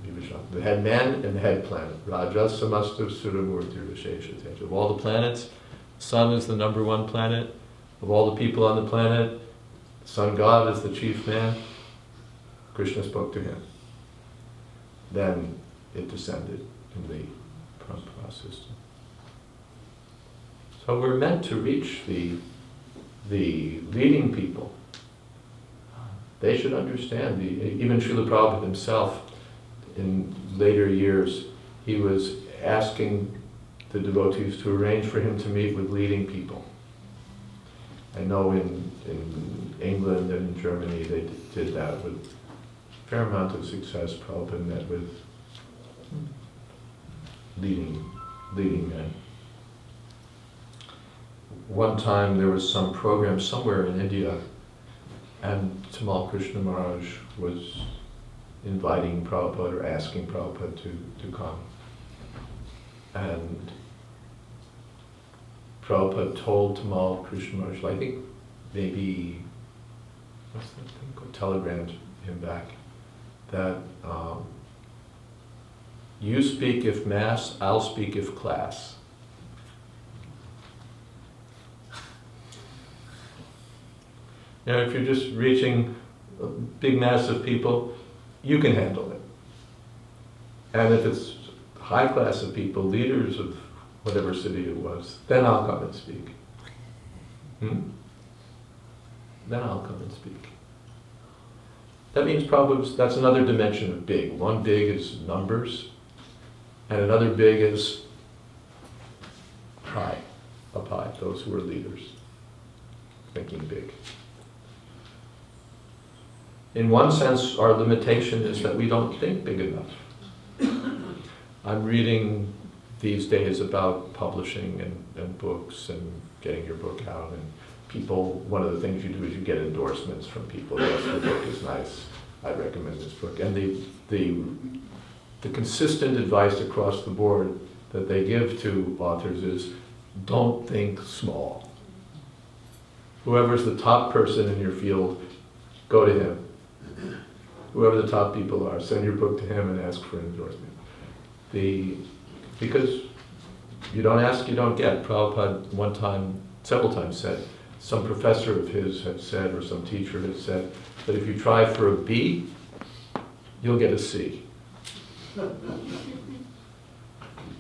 Vibhishan. The headman and the head planet. Raja Samastav Suramurti Vishesha. Of all the planets, the sun is the number one planet. Of all the people on the planet, the sun god is the chief man. Krishna spoke to him. Then it descended in the Parampara system. So we're meant to reach the leading people. They should understand. Even Srila Prabhupada himself, in later years, he was asking the devotees to arrange for him to meet with leading people. I know in England and in Germany they did that with a fair amount of success. Prabhupada met with leading men. One time there was some program somewhere in India, and Tamal Krishna Maharaj was inviting Prabhupada or asking Prabhupada to come. And Prabhupada told Tamal Krishna Maharaj, I think maybe, what's that thing called, telegrammed him back, that you speak if mass, I'll speak if class. Now, if you're just reaching a big mass of people, you can handle it. And if it's a high class of people, leaders of whatever city it was, then I'll come and speak. Then I'll come and speak. That means probably that's another dimension of big. One big is numbers, and another big is high, up high, those who are leaders, thinking big. In one sense, our limitation is that we don't think big enough. I'm reading these days about publishing and books and getting your book out, and people, one of the things you do is you get endorsements from people. Yes, the book is nice, I recommend this book. And the the consistent advice across the board that they give to authors is, don't think small. Whoever's the top person in your field, go to him. Whoever the top people are, send your book to him and ask for endorsement. Because you don't ask, you don't get. Prabhupada one time, several times said, some professor of his had said, or some teacher had said, that if you try for a B, you'll get a C.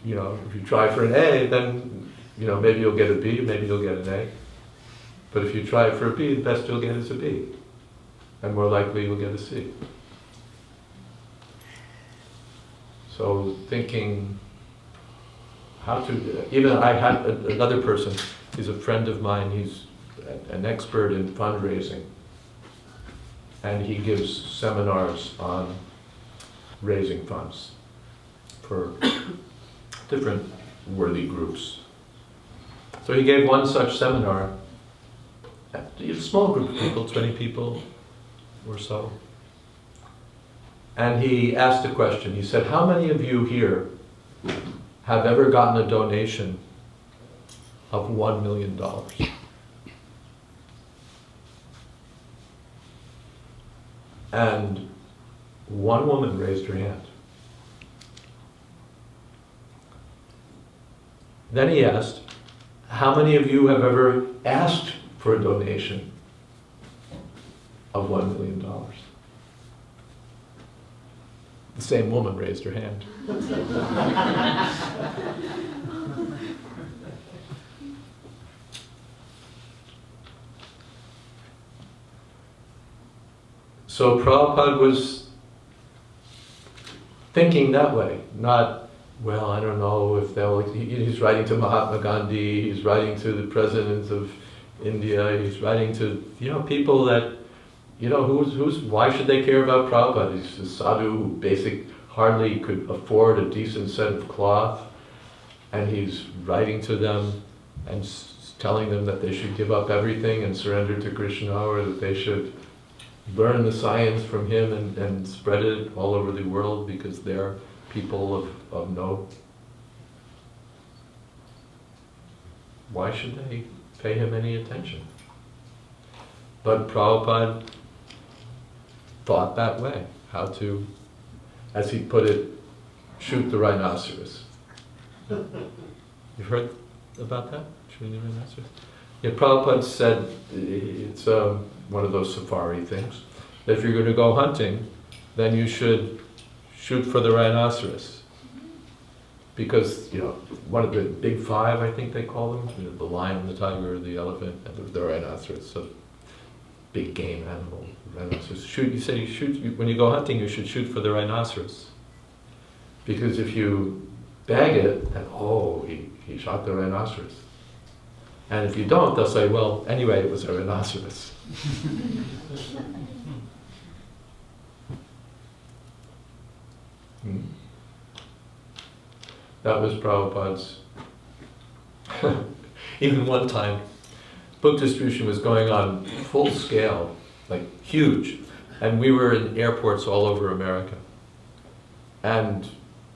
You know, if you try for an A, then, you know, maybe you'll get a B, maybe you'll get an A. But if you try for a B, the best you'll get is a B. And more likely you'll get a C. So thinking how to, even I had another person, he's a friend of mine, he's an expert in fundraising. And he gives seminars on raising funds for different worthy groups. So he gave one such seminar, a small group of people, 20 people or so. And he asked a question. He said, how many of you here have ever gotten a donation of $1 million? And one woman raised her hand. Then he asked, how many of you have ever asked for a donation of $1 million? The same woman raised her hand. So Prabhupada was thinking that way, not, well, I don't know if they'll, he's writing to Mahatma Gandhi, he's writing to the president of India, he's writing to, you know, people that, you know, why should they care about Prabhupada? He's a sadhu who hardly could afford a decent set of cloth, and he's writing to them and telling them that they should give up everything and surrender to Krishna, or that they should learn the science from him and spread it all over the world because they're people of note. Why should they pay him any attention? But Prabhupada thought that way, how to, as he put it, shoot the rhinoceros. You've heard about that? Shooting the rhinoceros? Yeah, Prabhupada said, it's one of those safari things, that if you're going to go hunting, then you should shoot for the rhinoceros. Because, you know, one of the big five, I think they call them, you know, the lion, the tiger, the elephant, and the rhinoceros, so big game animal, rhinoceros. When you go hunting, you should shoot for the rhinoceros. Because if you bag it, then, oh, he shot the rhinoceros. And if you don't, they'll say, well, anyway, it was a rhinoceros. That was Prabhupada's. Even one time, book distribution was going on full scale, like huge. And we were in airports all over America. And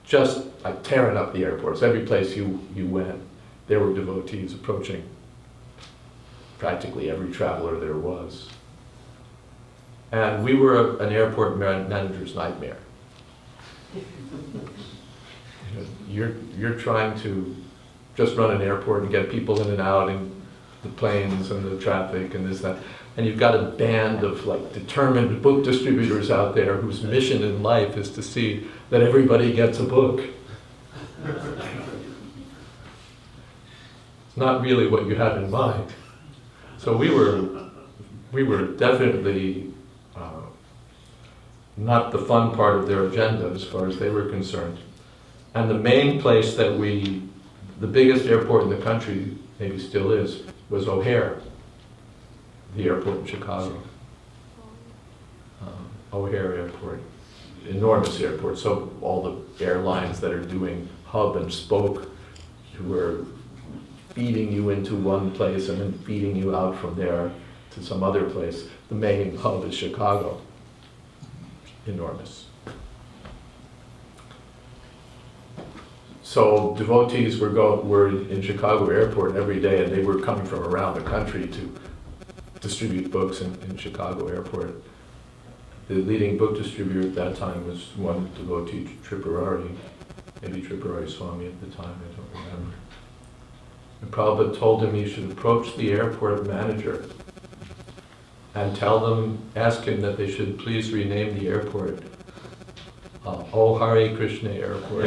just like tearing up the airports. Every place you went, there were devotees approaching practically every traveler there was. And we were an airport manager's nightmare. You're trying to just run an airport and get people in and out and the planes and the traffic and this, that. And you've got a band of like determined book distributors out there whose mission in life is to see that everybody gets a book. It's not really what you had in mind. So we were definitely not the fun part of their agenda as far as they were concerned. And the main place that the biggest airport in the country, maybe still is, was O'Hare, the airport in Chicago. O'Hare Airport, enormous airport. So all the airlines that are doing hub and spoke, who are feeding you into one place and then feeding you out from there to some other place. The main hub is Chicago. Enormous. So devotees were in Chicago airport every day, and they were coming from around the country to distribute books in Chicago airport. The leading book distributor at that time was one devotee, Tripurari, maybe Jayadvaita Swami at the time, I don't remember. And Prabhupada told him he should approach the airport manager and ask him that they should please rename the airport Oh Hare Krishna Airport.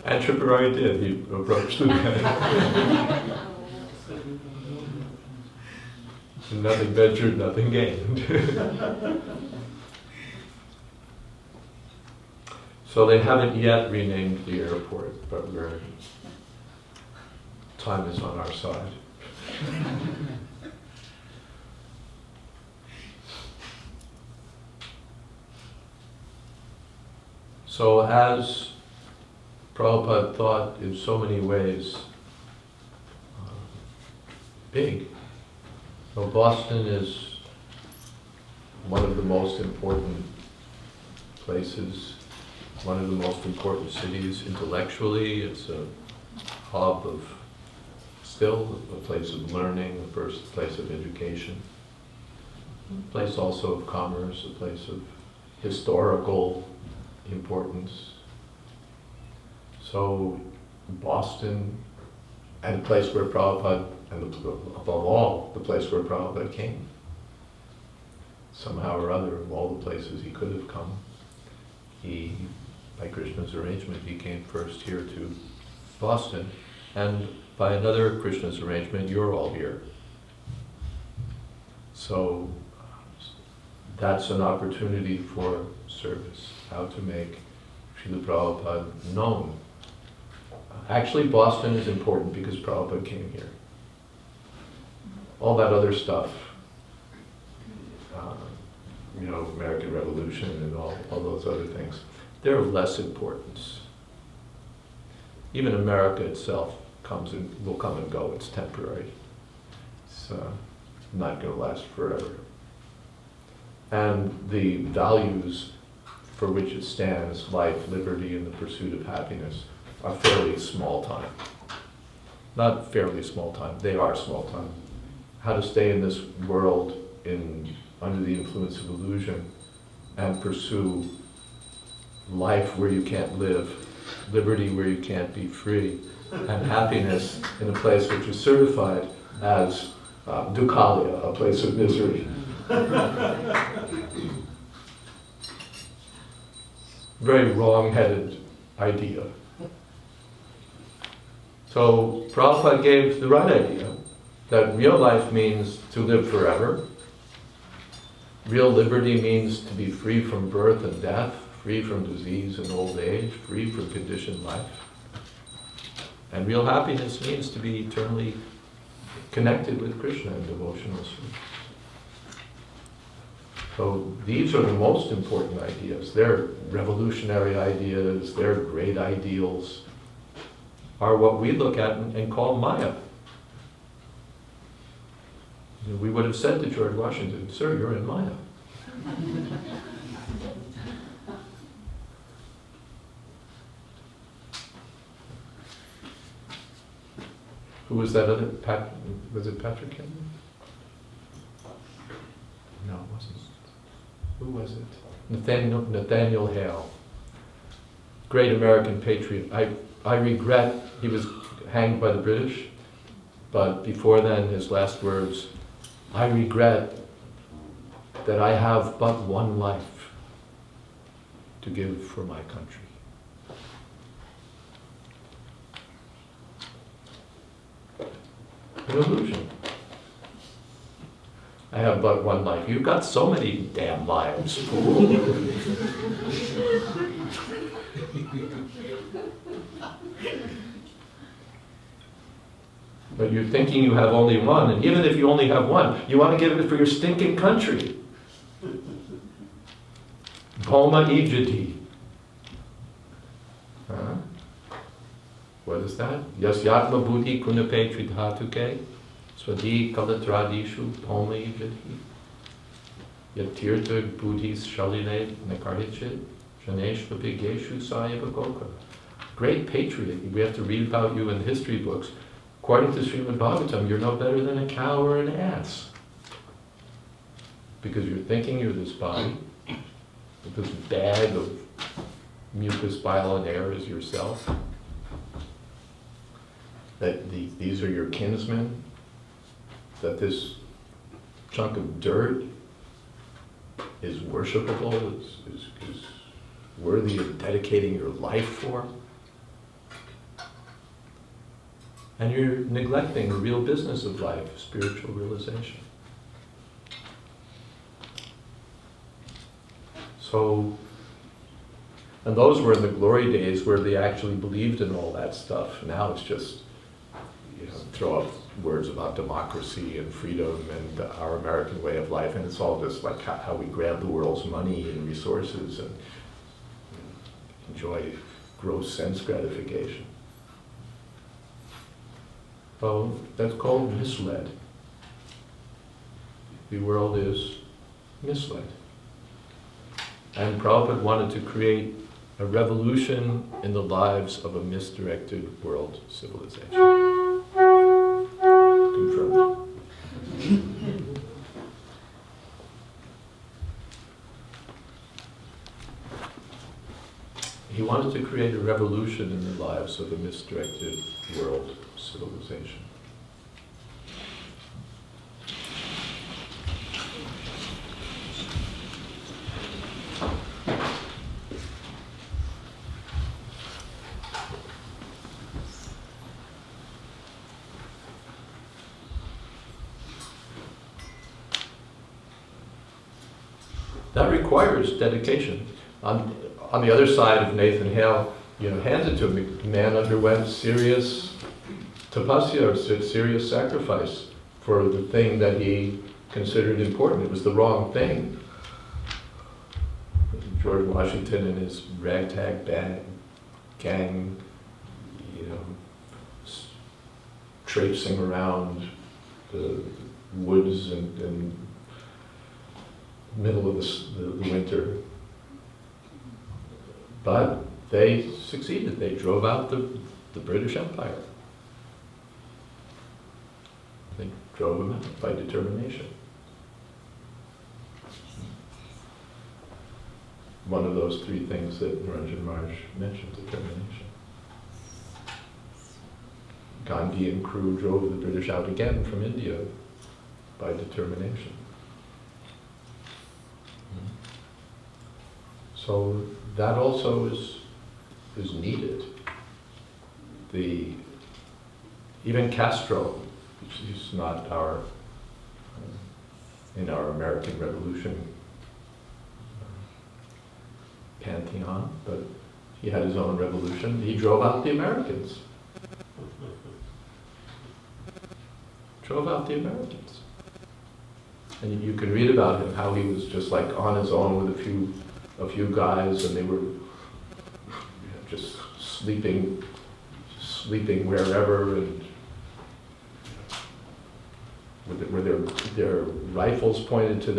And Tripurari did. He approached the guy. Nothing ventured, nothing gained. So they haven't yet renamed the airport, but time is on our side. So as Prabhupada thought in so many ways big, so Boston is one of the most important places, one of the most important cities intellectually. It's a hub of, still a place of learning, a place of education, a place also of commerce, a place of historical importance. So Boston, and a place where Prabhupada, and above all, the place where Prabhupada came. Somehow or other, of all the places he could have come, he, by Krishna's arrangement, he came first here to Boston, and by another Krishna's arrangement, you're all here. So that's an opportunity for service, how to make Srila Prabhupada known. Actually, Boston is important because Prabhupada came here. All that other stuff, American Revolution and all those other things, they're of less importance. Even America itself will come and go. It's temporary. It's not going to last forever. And the values for which it stands, life, liberty, and the pursuit of happiness, are fairly small time. Not fairly small time, they are small time. How to stay in this world under the influence of illusion and pursue life where you can't live, liberty where you can't be free, and happiness in a place which is certified as Dukkalaya, a place of misery. Very wrong-headed idea. So Prabhupada gave the right idea, that real life means to live forever. Real liberty means to be free from birth and death, free from disease and old age, free from conditioned life. And real happiness means to be eternally connected with Krishna in devotional service. So these are the most important ideas. They're revolutionary ideas, they're great ideals, are what we look at and call Maya. We would have said to George Washington, "Sir, you're in Maya." Who was that other? Was it Patrick Henry? No, it wasn't. Who was it? Nathaniel Hale. Great American patriot. I regret he was hanged by the British, but before then his last words, "I regret that I have but one life to give for my country." An illusion. I have but one life. You've got so many damn lives, fool. But you're thinking you have only one, and even if you only have one, you want to give it for your stinking country. Bhoma ijati. What is that? Yasyatma buddhi kunape tridhatuke swadi kalatradishu pomli vidhi yatirtha buddhis shalile nakarhichit janeshva bigeshu sayabagoka. Great patriot. We have to read about you in the history books. According to Srimad Bhagavatam, you're no better than a cow or an ass. Because you're thinking you're this body, with this bag of mucus, bile, and air is yourself. That these are your kinsmen. That this chunk of dirt is worshipable, is worthy of dedicating your life for. And you're neglecting the real business of life, spiritual realization. So, and those were in the glory days where they actually believed in all that stuff. Now it's just, throw up words about democracy and freedom and our American way of life, and it's all just like how we grab the world's money and resources and enjoy gross sense gratification. Well, that's called misled. The world is misled. And Prabhupada wanted to create a revolution in the lives of a misdirected world civilization. Confirmed. He wanted to create a revolution in the lives of a misdirected world civilization. That requires dedication. On the other side of Nathan Hale, handed to him, the man underwent serious tapasya, or serious sacrifice for the thing that he considered important. It was the wrong thing. George Washington and his ragtag gang, traipsing around the woods and middle of the winter. But they succeeded. They drove out the British Empire. They drove them out by determination. One of those three things that Niranjana Maharaj mentioned, determination. Gandhi and crew drove the British out again from India by determination. So that also is needed. Even Castro, which is not in our American Revolution pantheon, but he had his own revolution. He drove out the Americans. Drove out the Americans. And you can read about him, how he was just like on his own with a few guys, and they were just sleeping wherever, and with their rifles pointed to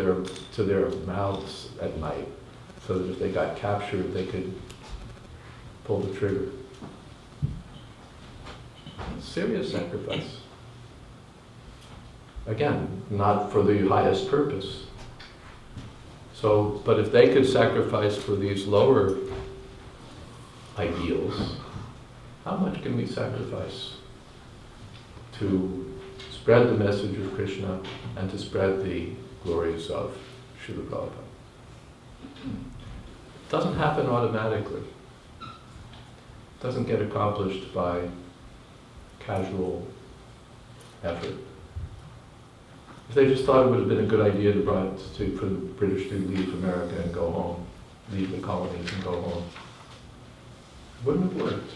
their mouths at night, so that if they got captured, they could pull the trigger. Serious sacrifice. Again, not for the highest purpose. So, but if they could sacrifice for these lower ideals, how much can we sacrifice to spread the message of Krishna and to spread the glories of Srila Prabhupada? It doesn't happen automatically. It doesn't get accomplished by casual effort. If they just thought it would have been a good idea for the British to leave America and go home, leave the colonies and go home, it wouldn't have worked.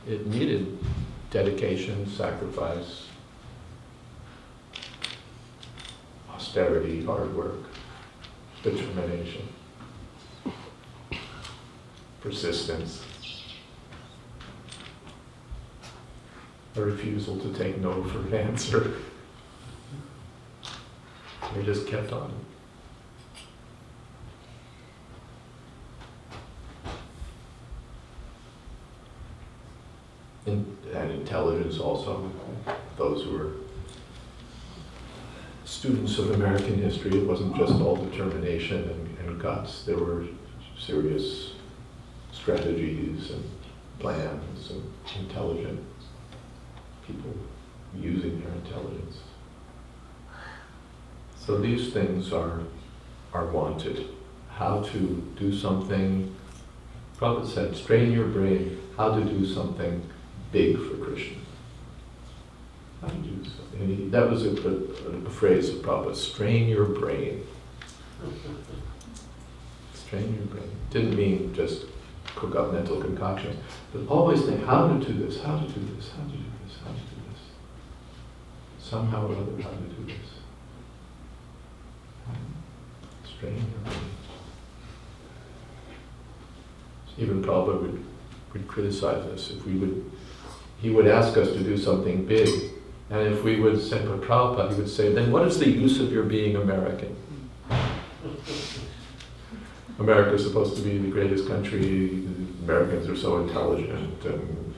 It needed dedication, sacrifice, austerity, hard work, determination, persistence. a refusal to take no for an answer. We just kept on. And intelligence also. Those who were students of American history, it wasn't just all determination and guts. There were serious strategies and plans and intelligent people using their intelligence. So these things are wanted. How to do something, Prabhupada said, strain your brain, how to do something big for Krishna. How to do something. And that was a phrase of Prabhupada, strain your brain. Strain your brain. Didn't mean just cook up mental concoctions, but always think how to do this, how to do this, how to do this, how to do this. Somehow or other, how to do this. Strain your brain. Even Prabhupada would criticize us if he would ask us to do something big, and if we would say, but Prabhupada, he would say, then what is the use of your being American? America is supposed to be the greatest country, Americans are so intelligent and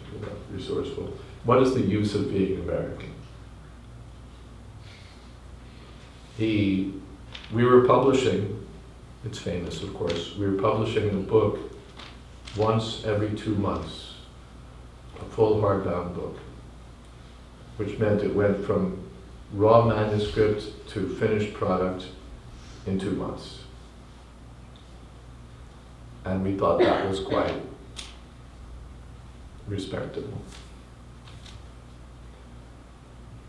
resourceful. What is the use of being American? We were publishing, it's famous of course, we were publishing a book once every 2 months, a full hardbound book, which meant it went from raw manuscript to finished product in 2 months. And we thought that was quite respectable.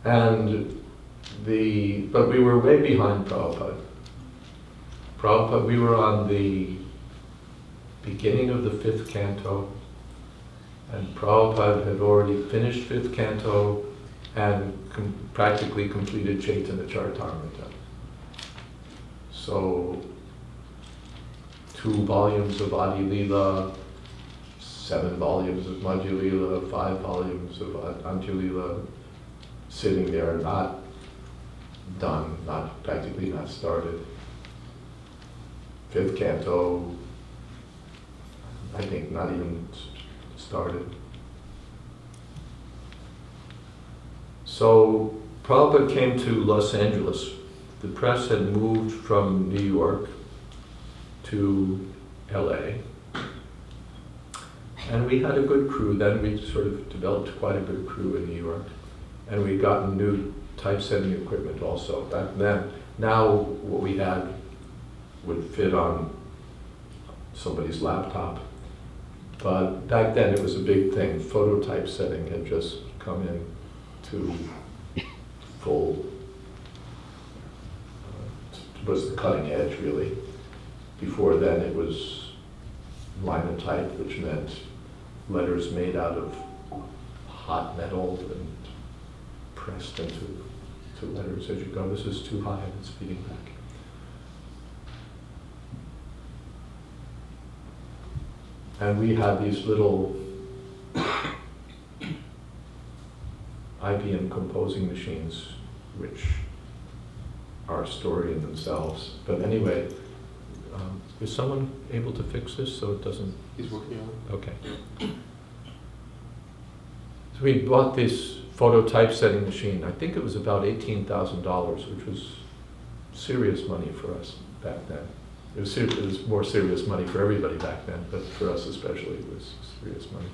But we were way behind Prabhupada. We were on the beginning of the 5th canto, and Prabhupada had already finished 5th canto and practically completed Chaitanya Charitamrita. So 2 volumes of Adi Leela, 7 volumes of Madhya Leela, 5 volumes of Antya Leela, sitting there, not done, practically not started. 5th canto, I think not even started. So Prabhupada came to Los Angeles. The press had moved from New York to LA. And we had a good crew then. We sort of developed quite a good crew in New York. And we'd gotten new typesetting equipment also back then. Now what we had would fit on somebody's laptop. But back then it was a big thing. Photo typesetting had just come in to full, was the cutting edge really. Before then it was linotype, which meant letters made out of hot metal and pressed into letters as you go. This is too high and it's feeding back. And we had these little IBM composing machines, which are a story in themselves. But anyway, is someone able to fix this so it doesn't? He's working on it. Okay. So we bought this photo typesetting machine. I think it was about $18,000, which was serious money for us back then. It was more serious money for everybody back then, but for us especially, it was serious money.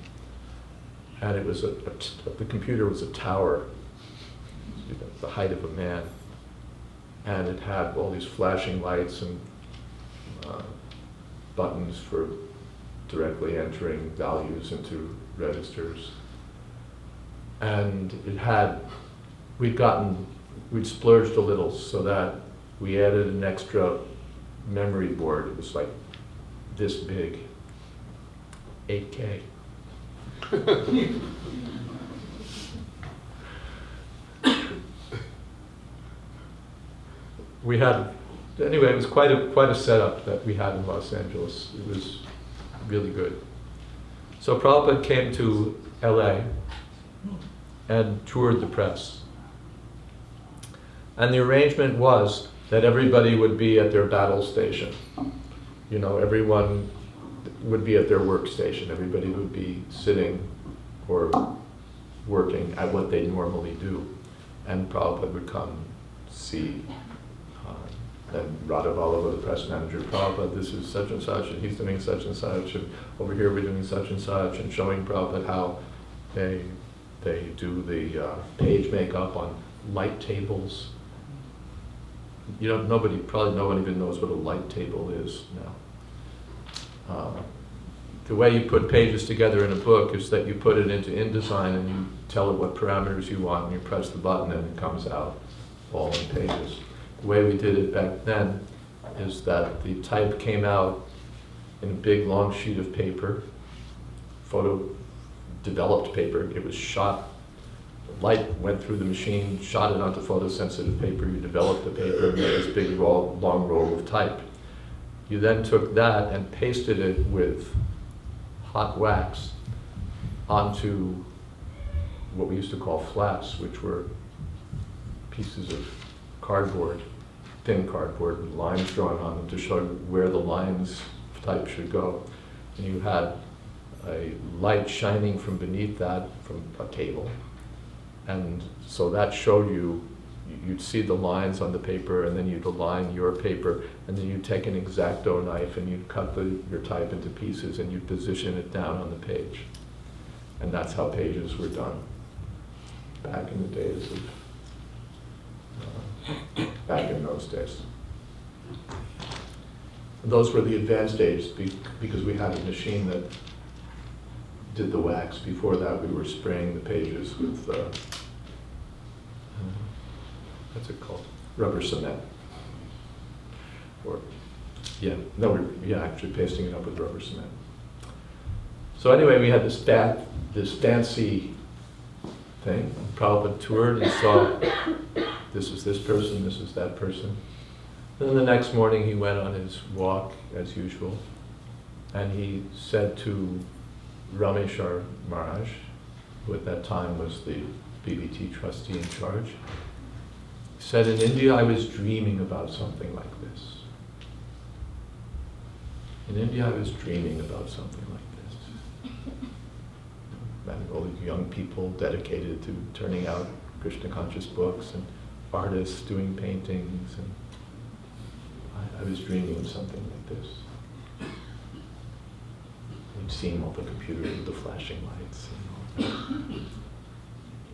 And it was the computer was a tower, the height of a man, and it had all these flashing lights and buttons for directly entering values into registers. And it had, we'd splurged a little so that we added an extra memory board. It was like this big, 8K. We had, anyway, it was quite a setup that we had in Los Angeles. It was really good. So Prabhupada came to LA and toured the press. And the arrangement was that everybody would be at their battle station. You know, everyone would be at their workstation. Everybody would be sitting or working at what they normally do. And Prabhupada would come see, and Radhavalava, the press manager, Prabhupada, this is such and such, and he's doing such and such, and over here we're doing such and such, and showing Prabhupada how they do the page makeup on light tables. You know, probably no one even knows what a light table is now. The way you put pages together in a book is that you put it into InDesign and you tell it what parameters you want, and you press the button and it comes out all in pages. The way we did it back then is that the type came out in a big long sheet of paper, developed paper. It was shot, the light went through the machine, shot it onto photosensitive paper, you developed the paper, and made this big long roll of type. You then took that and pasted it with hot wax onto what we used to call flats, which were pieces of cardboard, thin cardboard with lines drawn on them to show where the lines of type should go. And you had a light shining from beneath that, from a table. And so that showed you, you'd see the lines on the paper, and then you'd align your paper, and then you'd take an X-Acto knife and you'd cut your type into pieces and you'd position it down on the page. And that's how pages were done back in the days of back in those days. Those were the advanced days because we had a machine that did the wax. Before that, we were spraying the pages with, what's it called? Rubber cement. Or, actually pasting it up with rubber cement. So anyway, we had this fancy thing. Prabhupada toured and saw this is this person, this is that person. Then the next morning he went on his walk as usual, and he said to Rameshwar Maharaj, who at that time was the BBT trustee in charge, he said, in India I was dreaming about something like this. In India I was dreaming about something like this. And all these young people dedicated to turning out Krishna conscious books, and artists doing paintings, and I was dreaming of something like this. We'd seen all the computers with the flashing lights and all that.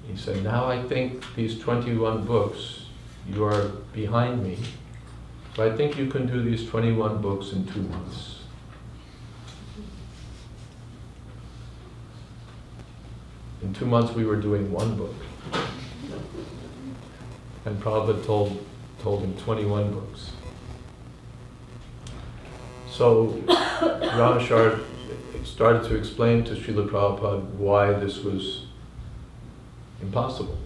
He said, now I think these 21 books, you are behind me, but I think you can do these 21 books in 2 months. In 2 months we were doing 1 book. And Prabhupada told him 21 books. So Rameshwar started to explain to Srila Prabhupada why this was impossible.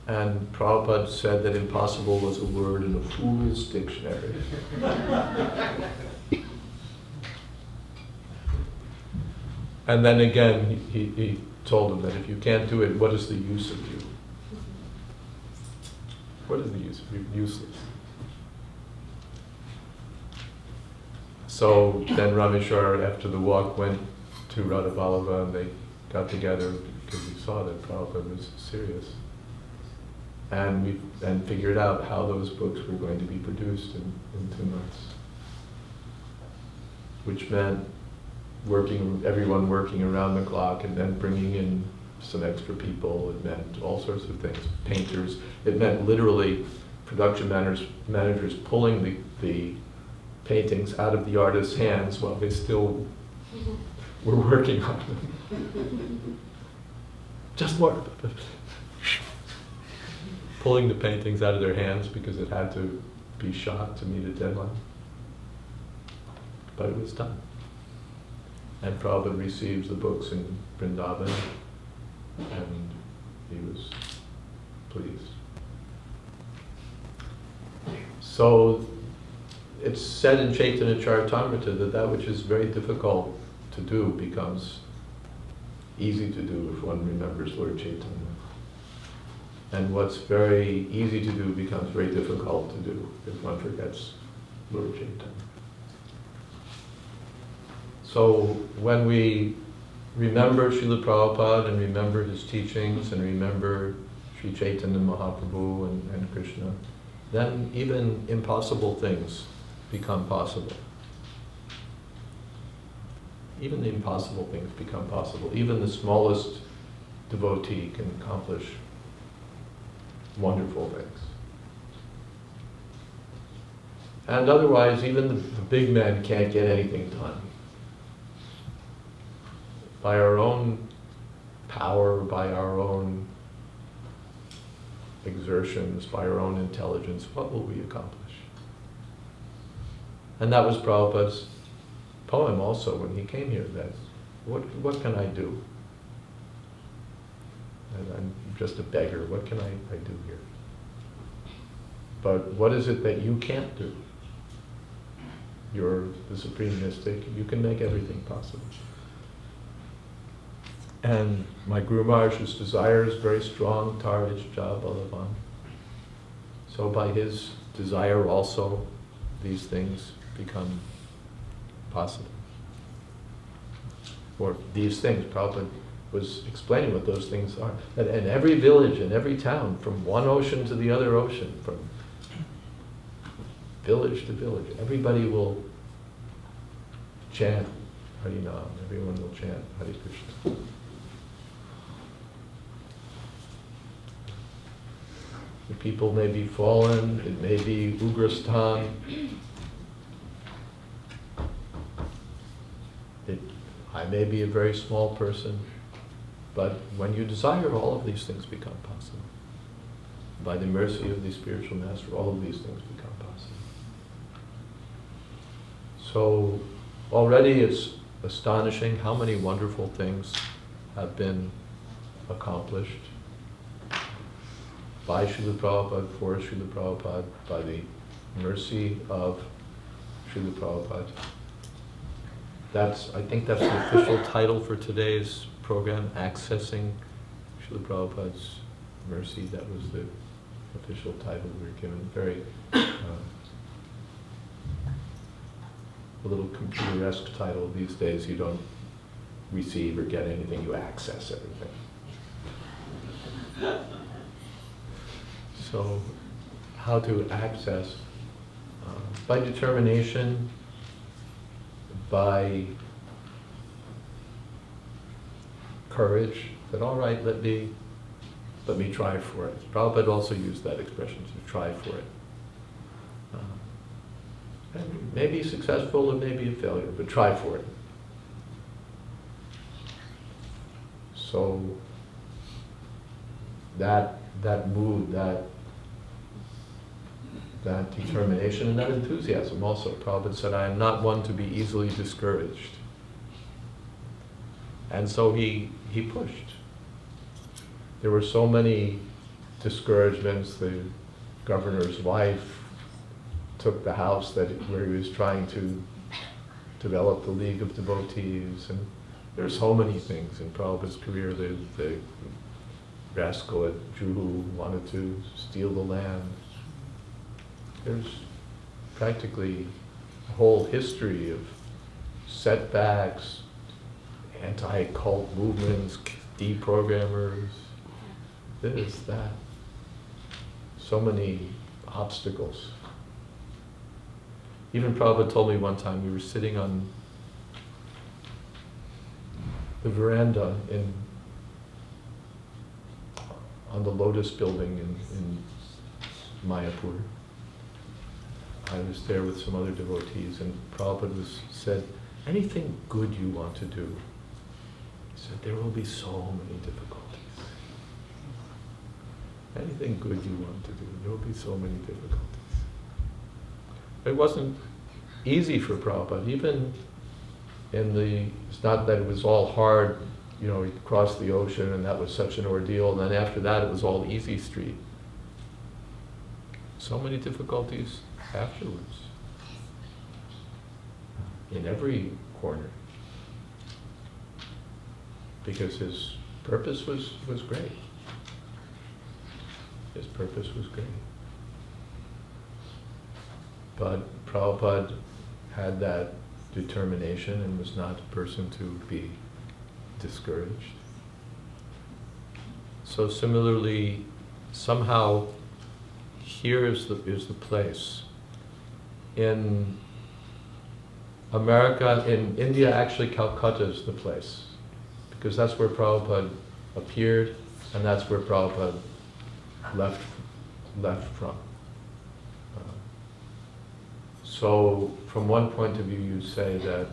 And Prabhupada said that impossible was a word in a fool's dictionary. And then again, he told him that if you can't do it, what is the use of you? What is the use of you? Useless. So then Rameshwar, after the walk, went to Radhavalava, and they got together because he saw that Prabhupada was serious. And we figured out how those books were going to be produced in 2 months. Which meant everyone working around the clock, and then bringing in some extra people. It meant all sorts of things, painters. It meant literally production managers pulling the paintings out of the artist's hands while they still were working on them. Just more. Pulling the paintings out of their hands because it had to be shot to meet a deadline. But it was done. And Prabhupada receives the books in Vrindavan, and he was pleased. So it's said in Chaitanya Charitamrita that which is very difficult to do becomes easy to do if one remembers Lord Chaitanya. And what's very easy to do becomes very difficult to do if one forgets Lord Chaitanya. So when we remember Srila Prabhupada and remember his teachings and remember Sri Chaitanya Mahaprabhu and Krishna, then even impossible things become possible. Even the impossible things become possible. Even the smallest devotee can accomplish wonderful things. And otherwise, even the big men can't get anything done. By our own power, by our own exertions, by our own intelligence, what will we accomplish? And that was Prabhupada's poem also when he came here, that what can I do? And I'm just a beggar, what can I do here? But what is it that you can't do? You're the Supreme Mystic, you can make everything possible. And my Guru Maharaj's desire is very strong, Tar Ichcha Balavan. So by his desire also, these things become possible. Or these things, Prabhupada was explaining what those things are. And in every village, in every town, from one ocean to the other ocean, from village to village, everybody will chant Harinam, everyone will chant Hare Krishna. The people may be fallen, it may be Ugrastan. I may be a very small person, but when you desire, all of these things become possible. By the mercy of the spiritual master, all of these things become possible. So already it's astonishing how many wonderful things have been accomplished by Srila Prabhupada, for Srila Prabhupada, by the mercy of Srila Prabhupada. I think that's the official title for today's program, Accessing Srila Prabhupada's Mercy. That was the official title we were given. Very, a little computer-esque title. These days you don't receive or get anything, you access everything. So, how to access? By determination, by courage, that all right, let me try for it. Prabhupada also used that expression, to try for it. And maybe successful or maybe a failure, but try for it. So that mood, that determination and that enthusiasm also. Prabhupada said, I am not one to be easily discouraged. And so he pushed. There were so many discouragements. The governor's wife took the house where he was trying to develop the League of Devotees, and there's so many things in Prabhupada's career. The rascal at Juhu wanted to steal the land. There's practically a whole history of setbacks, anti-cult movements, deprogrammers, this, that. So many obstacles. Even Prabhupada told me one time, we were sitting on the veranda on the Lotus building in Mayapur. I was there with some other devotees, and Prabhupada said, anything good you want to do? He said, there will be so many difficulties. Anything good you want to do, there will be so many difficulties. It wasn't easy for Prabhupada, even it's not that it was all hard, he crossed the ocean and that was such an ordeal, and then after that it was all easy street. So many difficulties afterwards, in every corner. because his purpose was great. His purpose was great. But Prabhupada had that determination and was not a person to be discouraged. So similarly, somehow, here is the place. In America, in India, actually Calcutta is the place, because that's where Prabhupada appeared, and that's where Prabhupada left from. So, from one point of view, you say that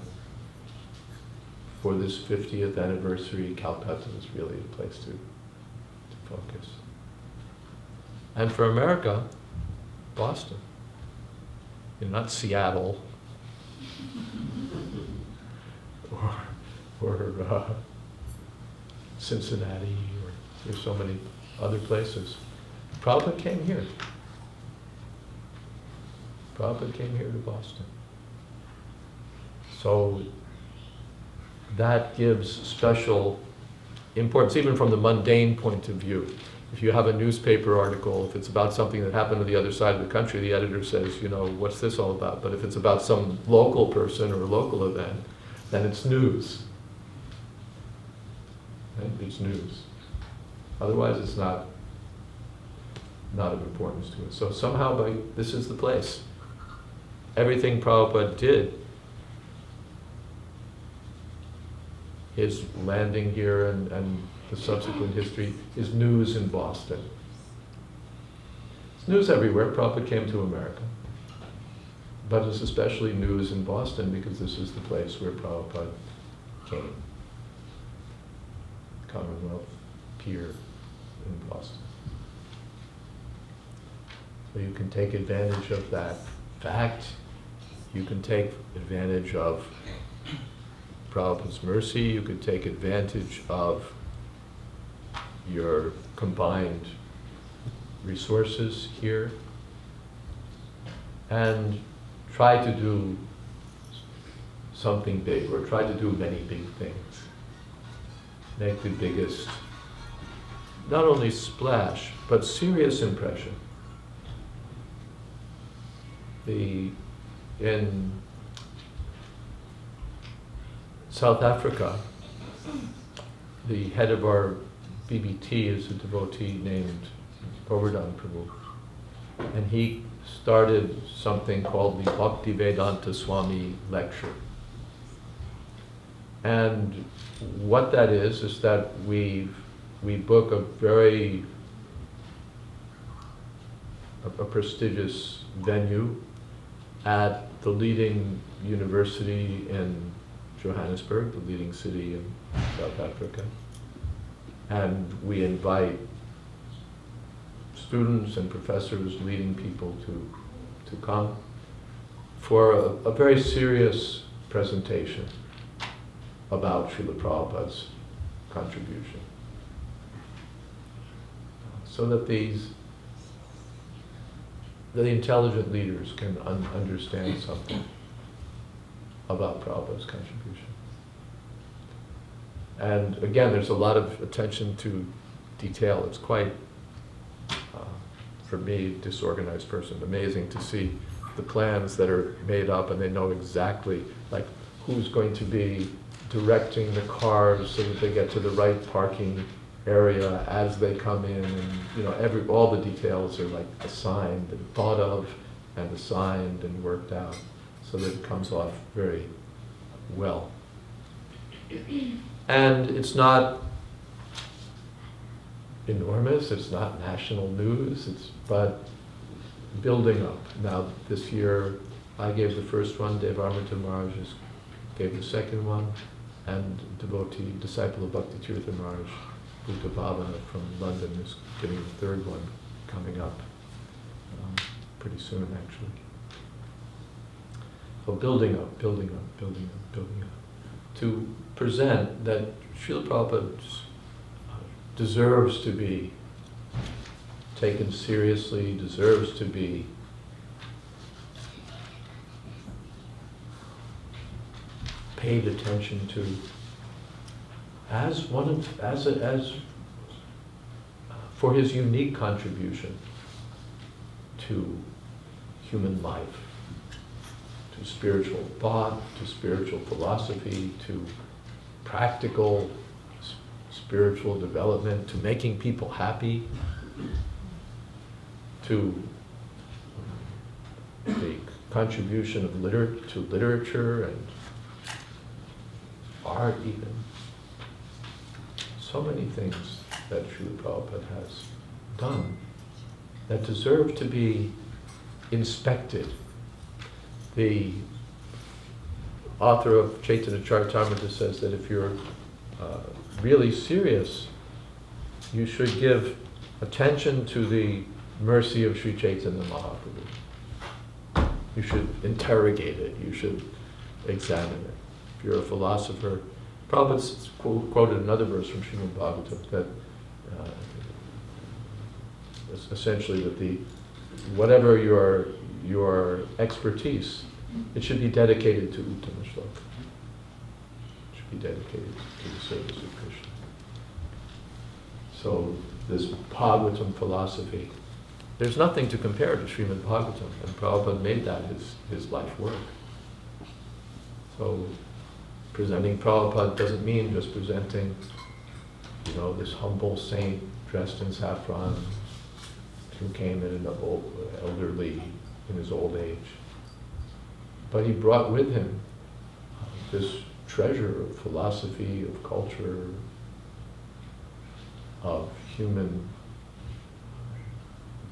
for this 50th anniversary, Calcutta is really the place to focus. And for America, Boston. Not Seattle, or Cincinnati, or there's so many other places. Prabhupada came here. Prabhupada came here to Boston. So that gives special importance, even from the mundane point of view. If you have a newspaper article, if it's about something that happened on the other side of the country, the editor says, what's this all about? But if it's about some local person or a local event, then it's news. Right? It's news. Otherwise, it's not of importance to us. So somehow, this is the place. Everything Prabhupada did, his landing here and the subsequent history, is news in Boston. It's news everywhere. Prabhupada came to America. But it's especially news in Boston because this is the place where Prabhupada came. Commonwealth Pier in Boston. So you can take advantage of that fact. You can take advantage of Prabhupada's mercy. You can take advantage of your combined resources here and try to do something big, or try to do many big things. Make the biggest, not only splash, but serious impression. In South Africa, the head of our BBT is a devotee named Govardhan Prabhu. And he started something called the Bhaktivedanta Swami lecture. And what that is that we book a very prestigious venue at the leading university in Johannesburg, the leading city in South Africa. And we invite students and professors, leading people to come for a very serious presentation about Srila Prabhupada's contribution. So that the intelligent leaders can understand something about Prabhupada's contribution. And again, there's a lot of attention to detail. It's quite, for me, disorganized person, amazing to see the plans that are made up, and they know exactly like who's going to be directing the cars so that they get to the right parking area as they come in, and all the details are like assigned and thought of and assigned and worked out so that it comes off very well. And it's not enormous, it's not national news, but building up. Now this year I gave the first one, Devarmita Maharaj gave the second one, and disciple of Bhakti Tirtha Maharaj, Bhuta Bhavana from London, is giving the third one coming up pretty soon actually. So building up, to present that Srila Prabhupada deserves to be taken seriously, deserves to be paid attention to, as for his unique contribution to human life, to spiritual thought, to spiritual philosophy, to practical spiritual development, to making people happy, to the contribution of to literature and art even. So many things that Srila Prabhupada has done that deserve to be inspected. The author of Chaitanya Charitamrita says that if you're really serious, you should give attention to the mercy of Sri Chaitanya Mahaprabhu. You should interrogate it, you should examine it. If you're a philosopher, Prabhupada quoted another verse from Srimad Bhagavatam that essentially that whatever your expertise, it should be dedicated to Uttama Shloka. It should be dedicated to the service of Krishna. So this Bhagavatam philosophy, there's nothing to compare to Srimad Bhagavatam, and Prabhupada made that his life work. So presenting Prabhupada doesn't mean just presenting, this humble saint dressed in saffron who came in elderly in his old age. But he brought with him this treasure of philosophy, of culture, of human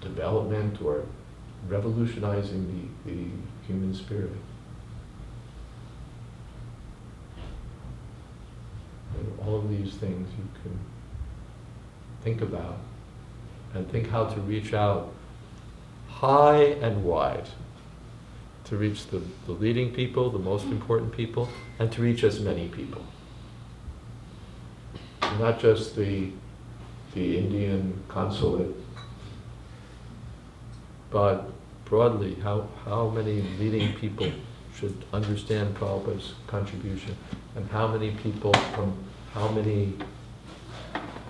development or revolutionizing the human spirit. And all of these things you can think about and think how to reach out high and wide, to reach the leading people, the most important people, and to reach as many people. Not just the Indian consulate, but broadly, how many leading people should understand Prabhupada's contribution, and how many people from how many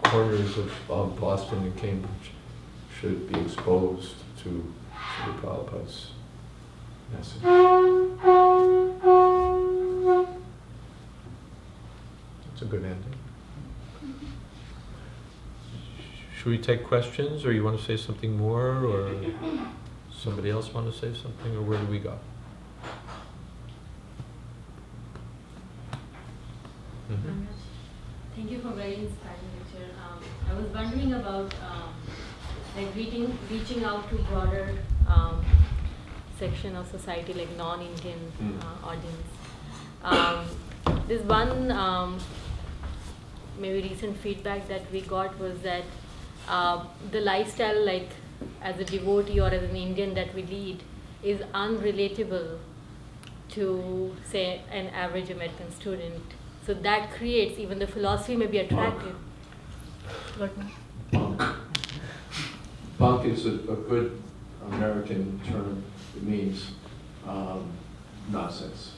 corners of Boston and Cambridge should be exposed to Prabhupada's message. That's a good ending. Should we take questions, or you want to say something more, or somebody else want to say something, or where do we go? Mm-hmm. Thank you for very inspiring lecture. I was wondering about reaching out to broader section of society, like non-Indian audience. This one maybe recent feedback that we got was that the lifestyle, like as a devotee or as an Indian that we lead, is unrelatable to, say, an average American student. So that creates, even the philosophy may be attractive. Punk is a good American term. It means nonsense.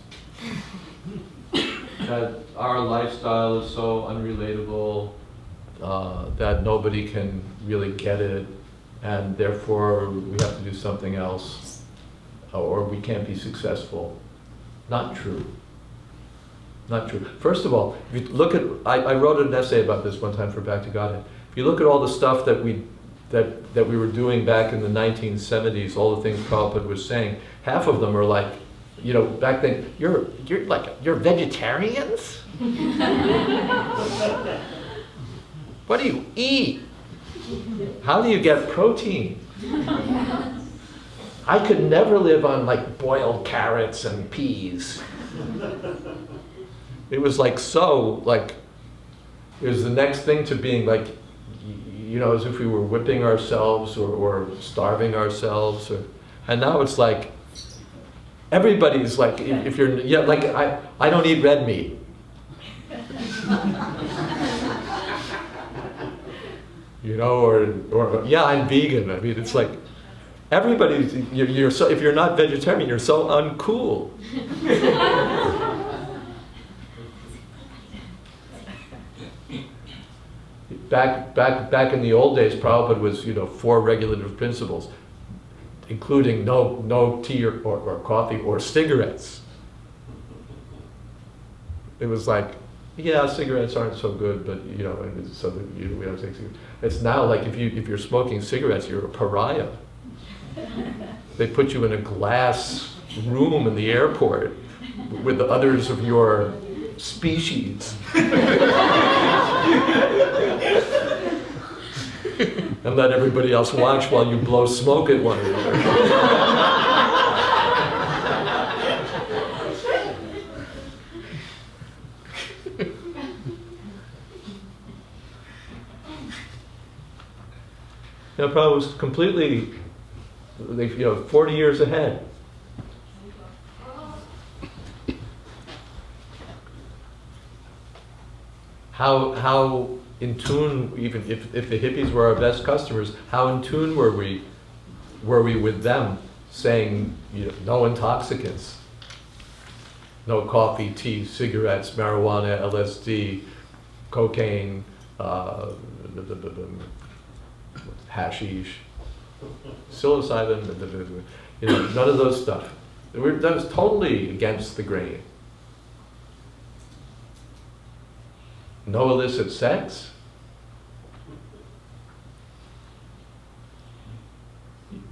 That our lifestyle is so unrelatable that nobody can really get it, and therefore we have to do something else, or we can't be successful. Not true. Not true. First of all, if you look at, I wrote an essay about this one time for Back to Godhead. If you look at all the stuff that we were doing back in the 1970s, all the things Prabhupada was saying, half of them are like, back then, you're vegetarians? What do you eat? How do you get protein? I could never live on boiled carrots and peas. It was it was the next thing to being as if we were whipping ourselves or starving ourselves, and now it's everybody's if you're, I don't eat red meat. Or I'm vegan. I mean, it's everybody's, you're so, if you're not vegetarian, you're so uncool. back in the old days, Prabhupada was, 4 regulative principles, including no tea or coffee or cigarettes. It was like, yeah, cigarettes aren't so good, but so that we don't take cigarettes. It's now like if you're smoking cigarettes, you're a pariah. They put you in a glass room in the airport with the others of your species. And let everybody else watch while you blow smoke at one another. Prabhupada was completely, 40 years ahead. How in tune, even if the hippies were our best customers, how in tune were we with them, saying no intoxicants, no coffee, tea, cigarettes, marijuana, LSD, cocaine, hashish, psilocybin, none of those stuff. That was totally against the grain. No illicit sex.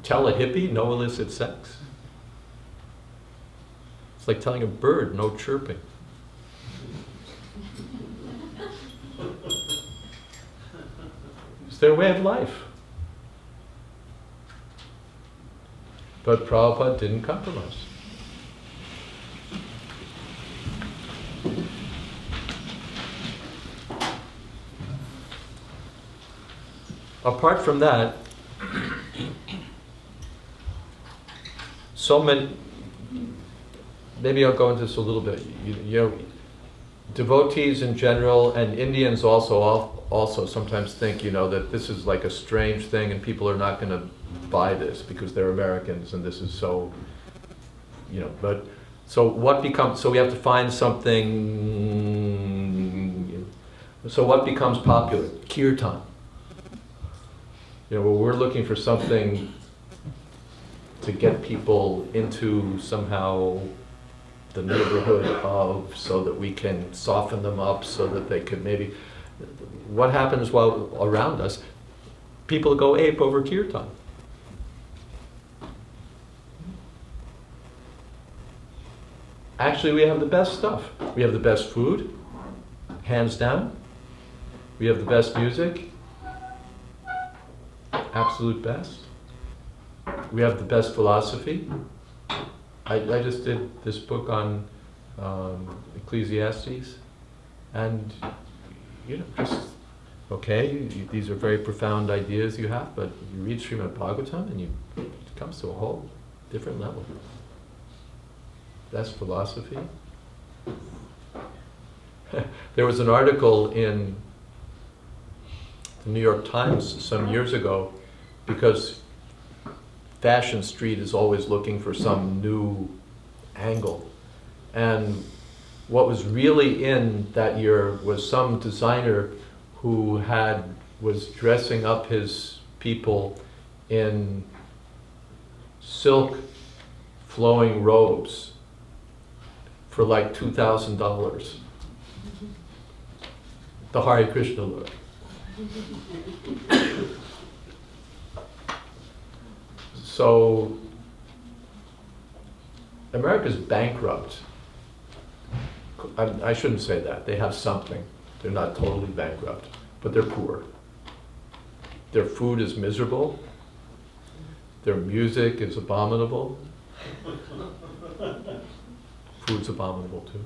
Tell a hippie no illicit sex. It's like telling a bird no chirping. It's their way of life. But Prabhupada didn't compromise. Apart from that, so many, maybe I'll go into this a little bit. Devotees in general, and Indians also sometimes think, that this is like a strange thing and people are not going to buy this because they're Americans and this is so, but so we have to find something, so what becomes popular? Kirtan. We're looking for something to get people into somehow the neighborhood of, so that we can soften them up, so that they could maybe, what happens while around us? People go ape over kirtan. Actually, we have the best stuff. We have the best food, hands down. We have the best music. Absolute best. We have the best philosophy. I just did this book on Ecclesiastes, and these are very profound ideas you have, but you read Srimad Bhagavatam and it comes to a whole different level. That's philosophy. There was an article in the New York Times some years ago, because Fashion Street is always looking for some new angle. And what was really in that year was some designer who was dressing up his people in silk flowing robes for like $2,000. The Hare Krishna look. So America's bankrupt. I shouldn't say that. They have something. They're not totally bankrupt, but they're poor. Their food is miserable. Their music is abominable. Food's abominable too.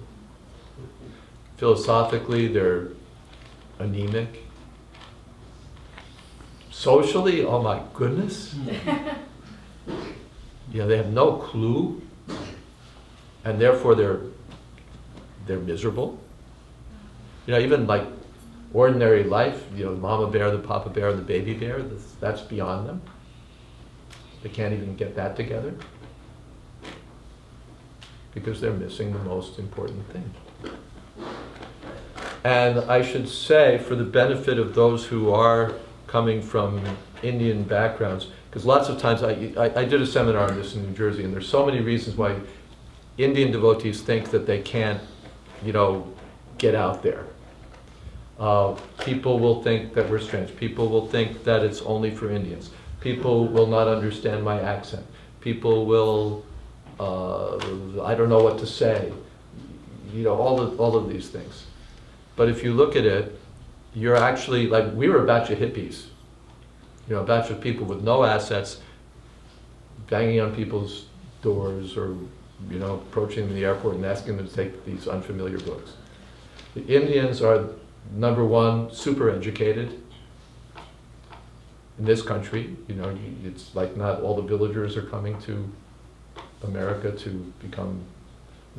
Philosophically, they're anemic. Socially, oh my goodness. They have no clue, and therefore they're miserable. Even like ordinary life, the mama bear, the papa bear, the baby bear, that's beyond them. They can't even get that together because they're missing the most important thing. And I should say, for the benefit of those who are coming from Indian backgrounds, because lots of times I did a seminar on this in New Jersey, and there's so many reasons why Indian devotees think that they can't, get out there. People will think that we're strange. People will think that it's only for Indians. People will not understand my accent. People will, I don't know what to say. All of these things. But if you look at it, you're actually, like, we were a batch of hippies. A batch of people with no assets, banging on people's doors or, approaching them in the airport and asking them to take these unfamiliar books. The Indians are, number one, super educated in this country. It's like not all the villagers are coming to America to become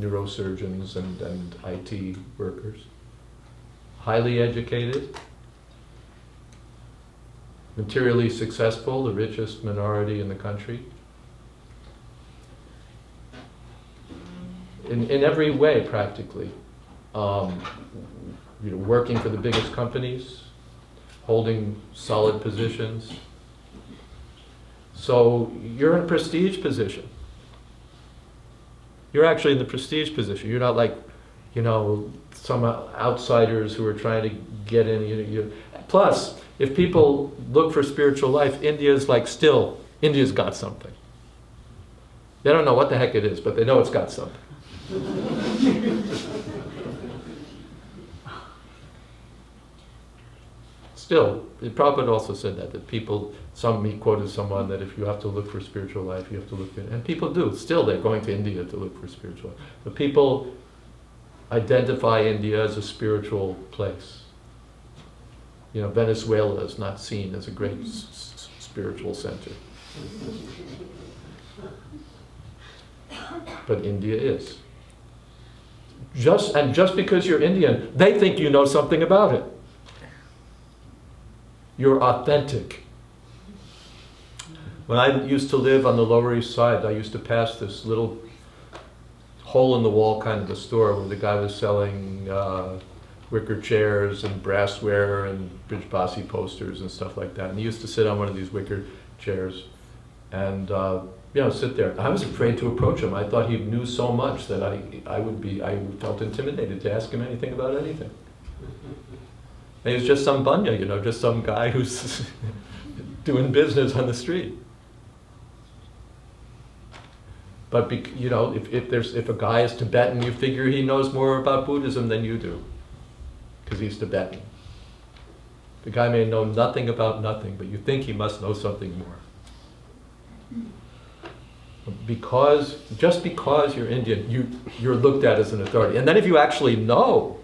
neurosurgeons and IT workers. Highly educated, materially successful, the richest minority in the country. In every way, practically. Working for the biggest companies, holding solid positions. So you're in a prestige position. You're actually in the prestige position. You're not like, some outsiders who are trying to get in. Plus, if people look for spiritual life, India's got something. They don't know what the heck it is, but they know it's got something. Still, Prabhupada also said that people, he quoted someone that if you have to look for spiritual life, you have to look for, and people do. Still, they're going to India to look for spiritual life. But people identify India as a spiritual place. Venezuela is not seen as a great spiritual center. But India is. Just because you're Indian, they think you know something about it. You're authentic. When I used to live on the Lower East Side, I used to pass this little hole-in-the-wall kind of a store where the guy was selling wicker chairs and brassware and Brijbasi posters and stuff like that. And he used to sit on one of these wicker chairs and sit there. I was afraid to approach him. I thought he knew so much that I felt intimidated to ask him anything about anything. And he was just some banya, just some guy who's doing business on the street. But if a guy is Tibetan, you figure he knows more about Buddhism than you do, because he's Tibetan. The guy may know nothing about nothing, but you think he must know something more. Just because you're Indian, you're looked at as an authority. And then if you actually know,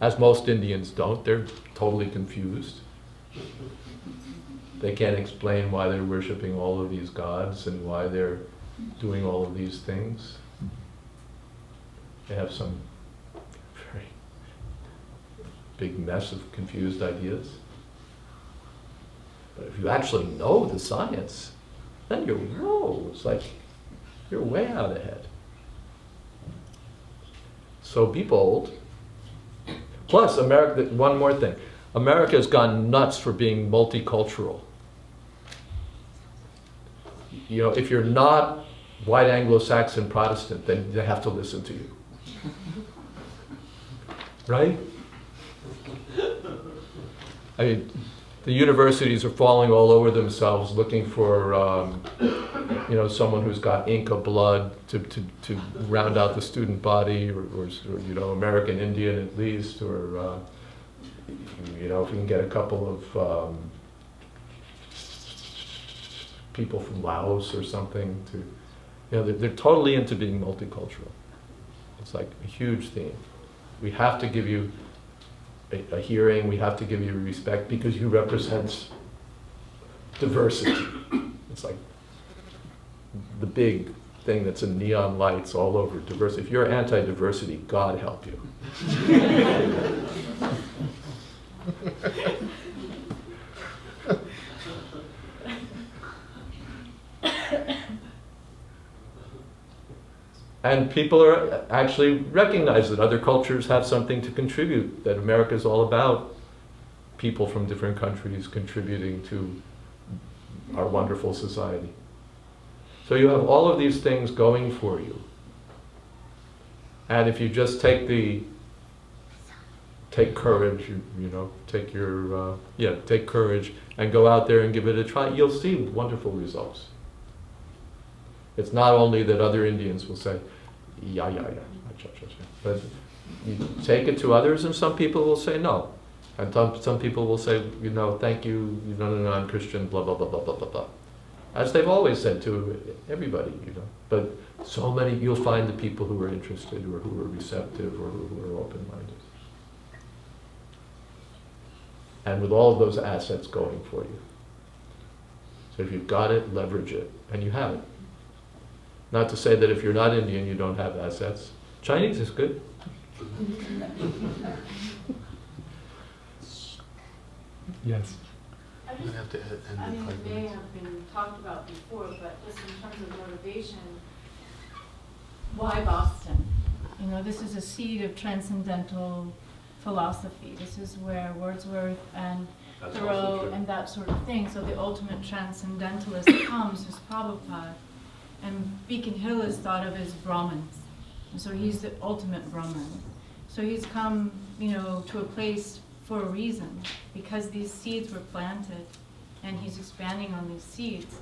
as most Indians don't, they're totally confused. They can't explain why they're worshiping all of these gods and why they're doing all of these things. They have some very big mess of confused ideas. But if you actually know the science, then it's like you're way out ahead. So be bold. Plus, America, one more thing. America has gone nuts for being multicultural. If you're not white Anglo-Saxon Protestant, then they have to listen to you. Right? The universities are falling all over themselves looking for, someone who's got Inca blood to round out the student body, or American Indian at least, or if we can get a couple of people from Laos or something they're totally into being multicultural. It's like a huge theme. We have to give you a hearing, we have to give you respect because you represent diversity. It's like the big thing that's in neon lights all over diversity. If you're anti-diversity, God help you. And people are actually recognize that other cultures have something to contribute, that America is all about people from different countries contributing to our wonderful society. So you have all of these things going for you. And if you just take courage, take courage and go out there and give it a try, you'll see wonderful results. It's not only that other Indians will say, yeah, but you take it to others and some people will say no. And some people will say, thank you, no, I'm Christian, blah, blah, blah, blah, blah, blah, blah. As they've always said to everybody, But so many, you'll find the people who are interested or who are receptive or who are open-minded. And with all of those assets going for you. So if you've got it, leverage it, and you have it. Not to say that if you're not Indian, you don't have assets. Chinese is good. Yes. I mean, it may have been talked about before, but just in terms of motivation, why Boston? This is a seed of transcendental philosophy. This is where Wordsworth and Thoreau and that sort of thing. So the ultimate transcendentalist comes as Prabhupada. And Beacon Hill is thought of as Brahmins. And so he's the ultimate Brahman. So he's come, to a place for a reason, because these seeds were planted and he's expanding on these seeds.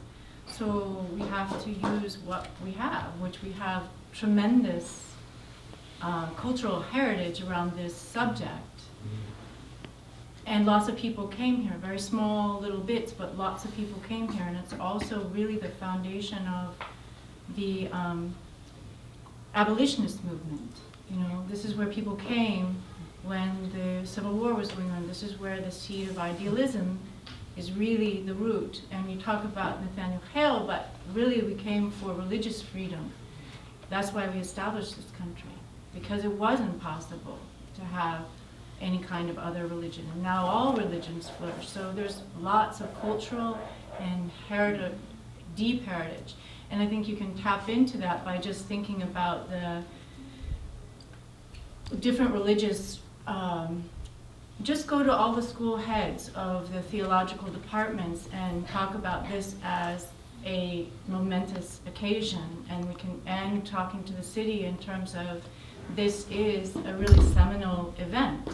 So we have to use what we have, which we have tremendous cultural heritage around this subject. And lots of people came here, very small little bits, but lots of people came here, and it's also really the foundation of the abolitionist movement. This is where people came when the Civil War was going on. This is where the seed of idealism is really the root. And you talk about Nathaniel Hale, but really we came for religious freedom. That's why we established this country, because it wasn't possible to have any kind of other religion. And now all religions flourish. So there's lots of cultural and heritage, deep heritage. And I think you can tap into that by just thinking about the different religious, just go to all the school heads of the theological departments and talk about this as a momentous occasion, and we can end talking to the city in terms of this is a really seminal event,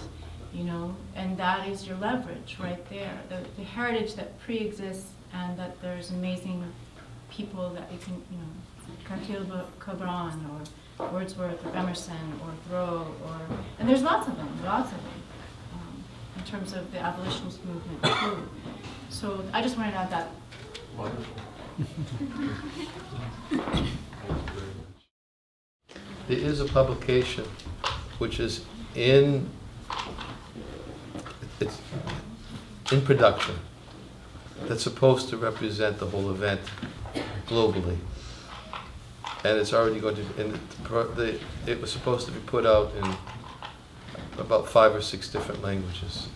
and that is your leverage right there. The heritage that pre-exists, and that there's amazing people that you can, Khalil Gibran or Wordsworth or Emerson or Thoreau, and there's lots of them, in terms of the abolitionist movement too. So I just wanted to add that. Wonderful. There is a publication which is in production that's supposed to represent the whole event globally, and it's already going to. It was supposed to be put out in about 5 or 6 different languages,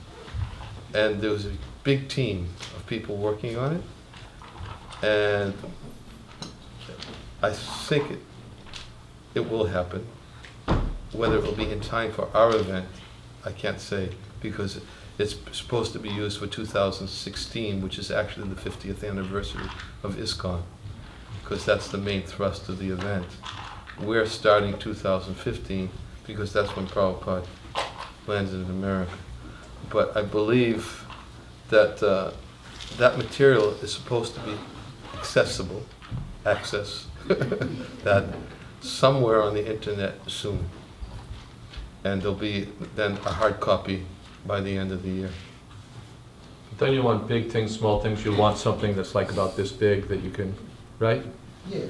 and there was a big team of people working on it, and I think it will happen. Whether it will be in time for our event, I can't say, because it's supposed to be used for 2016, which is actually the 50th anniversary of ISKCON, because that's the main thrust of the event. We're starting 2015 because that's when Prabhupada landed in America. But I believe that that material is supposed to be accessible, that somewhere on the internet soon. And there'll be then a hard copy by the end of the year. Then you want big things, small things. You want something that's like about this big that you can, right? Yeah,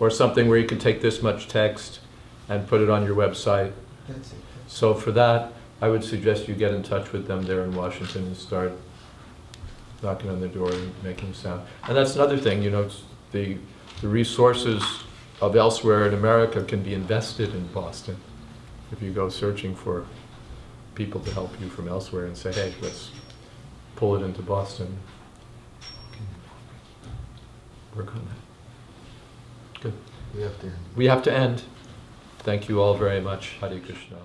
Or something where you can take this much text and put it on your website. That's it. So for that, I would suggest you get in touch with them there in Washington and start knocking on the door and making sound. And that's another thing, the resources of elsewhere in America can be invested in Boston. If you go searching for people to help you from elsewhere and say, hey, let's pull it into Boston, work on that. Good. We have to end. We have to end. Thank you all very much. Hare Krishna.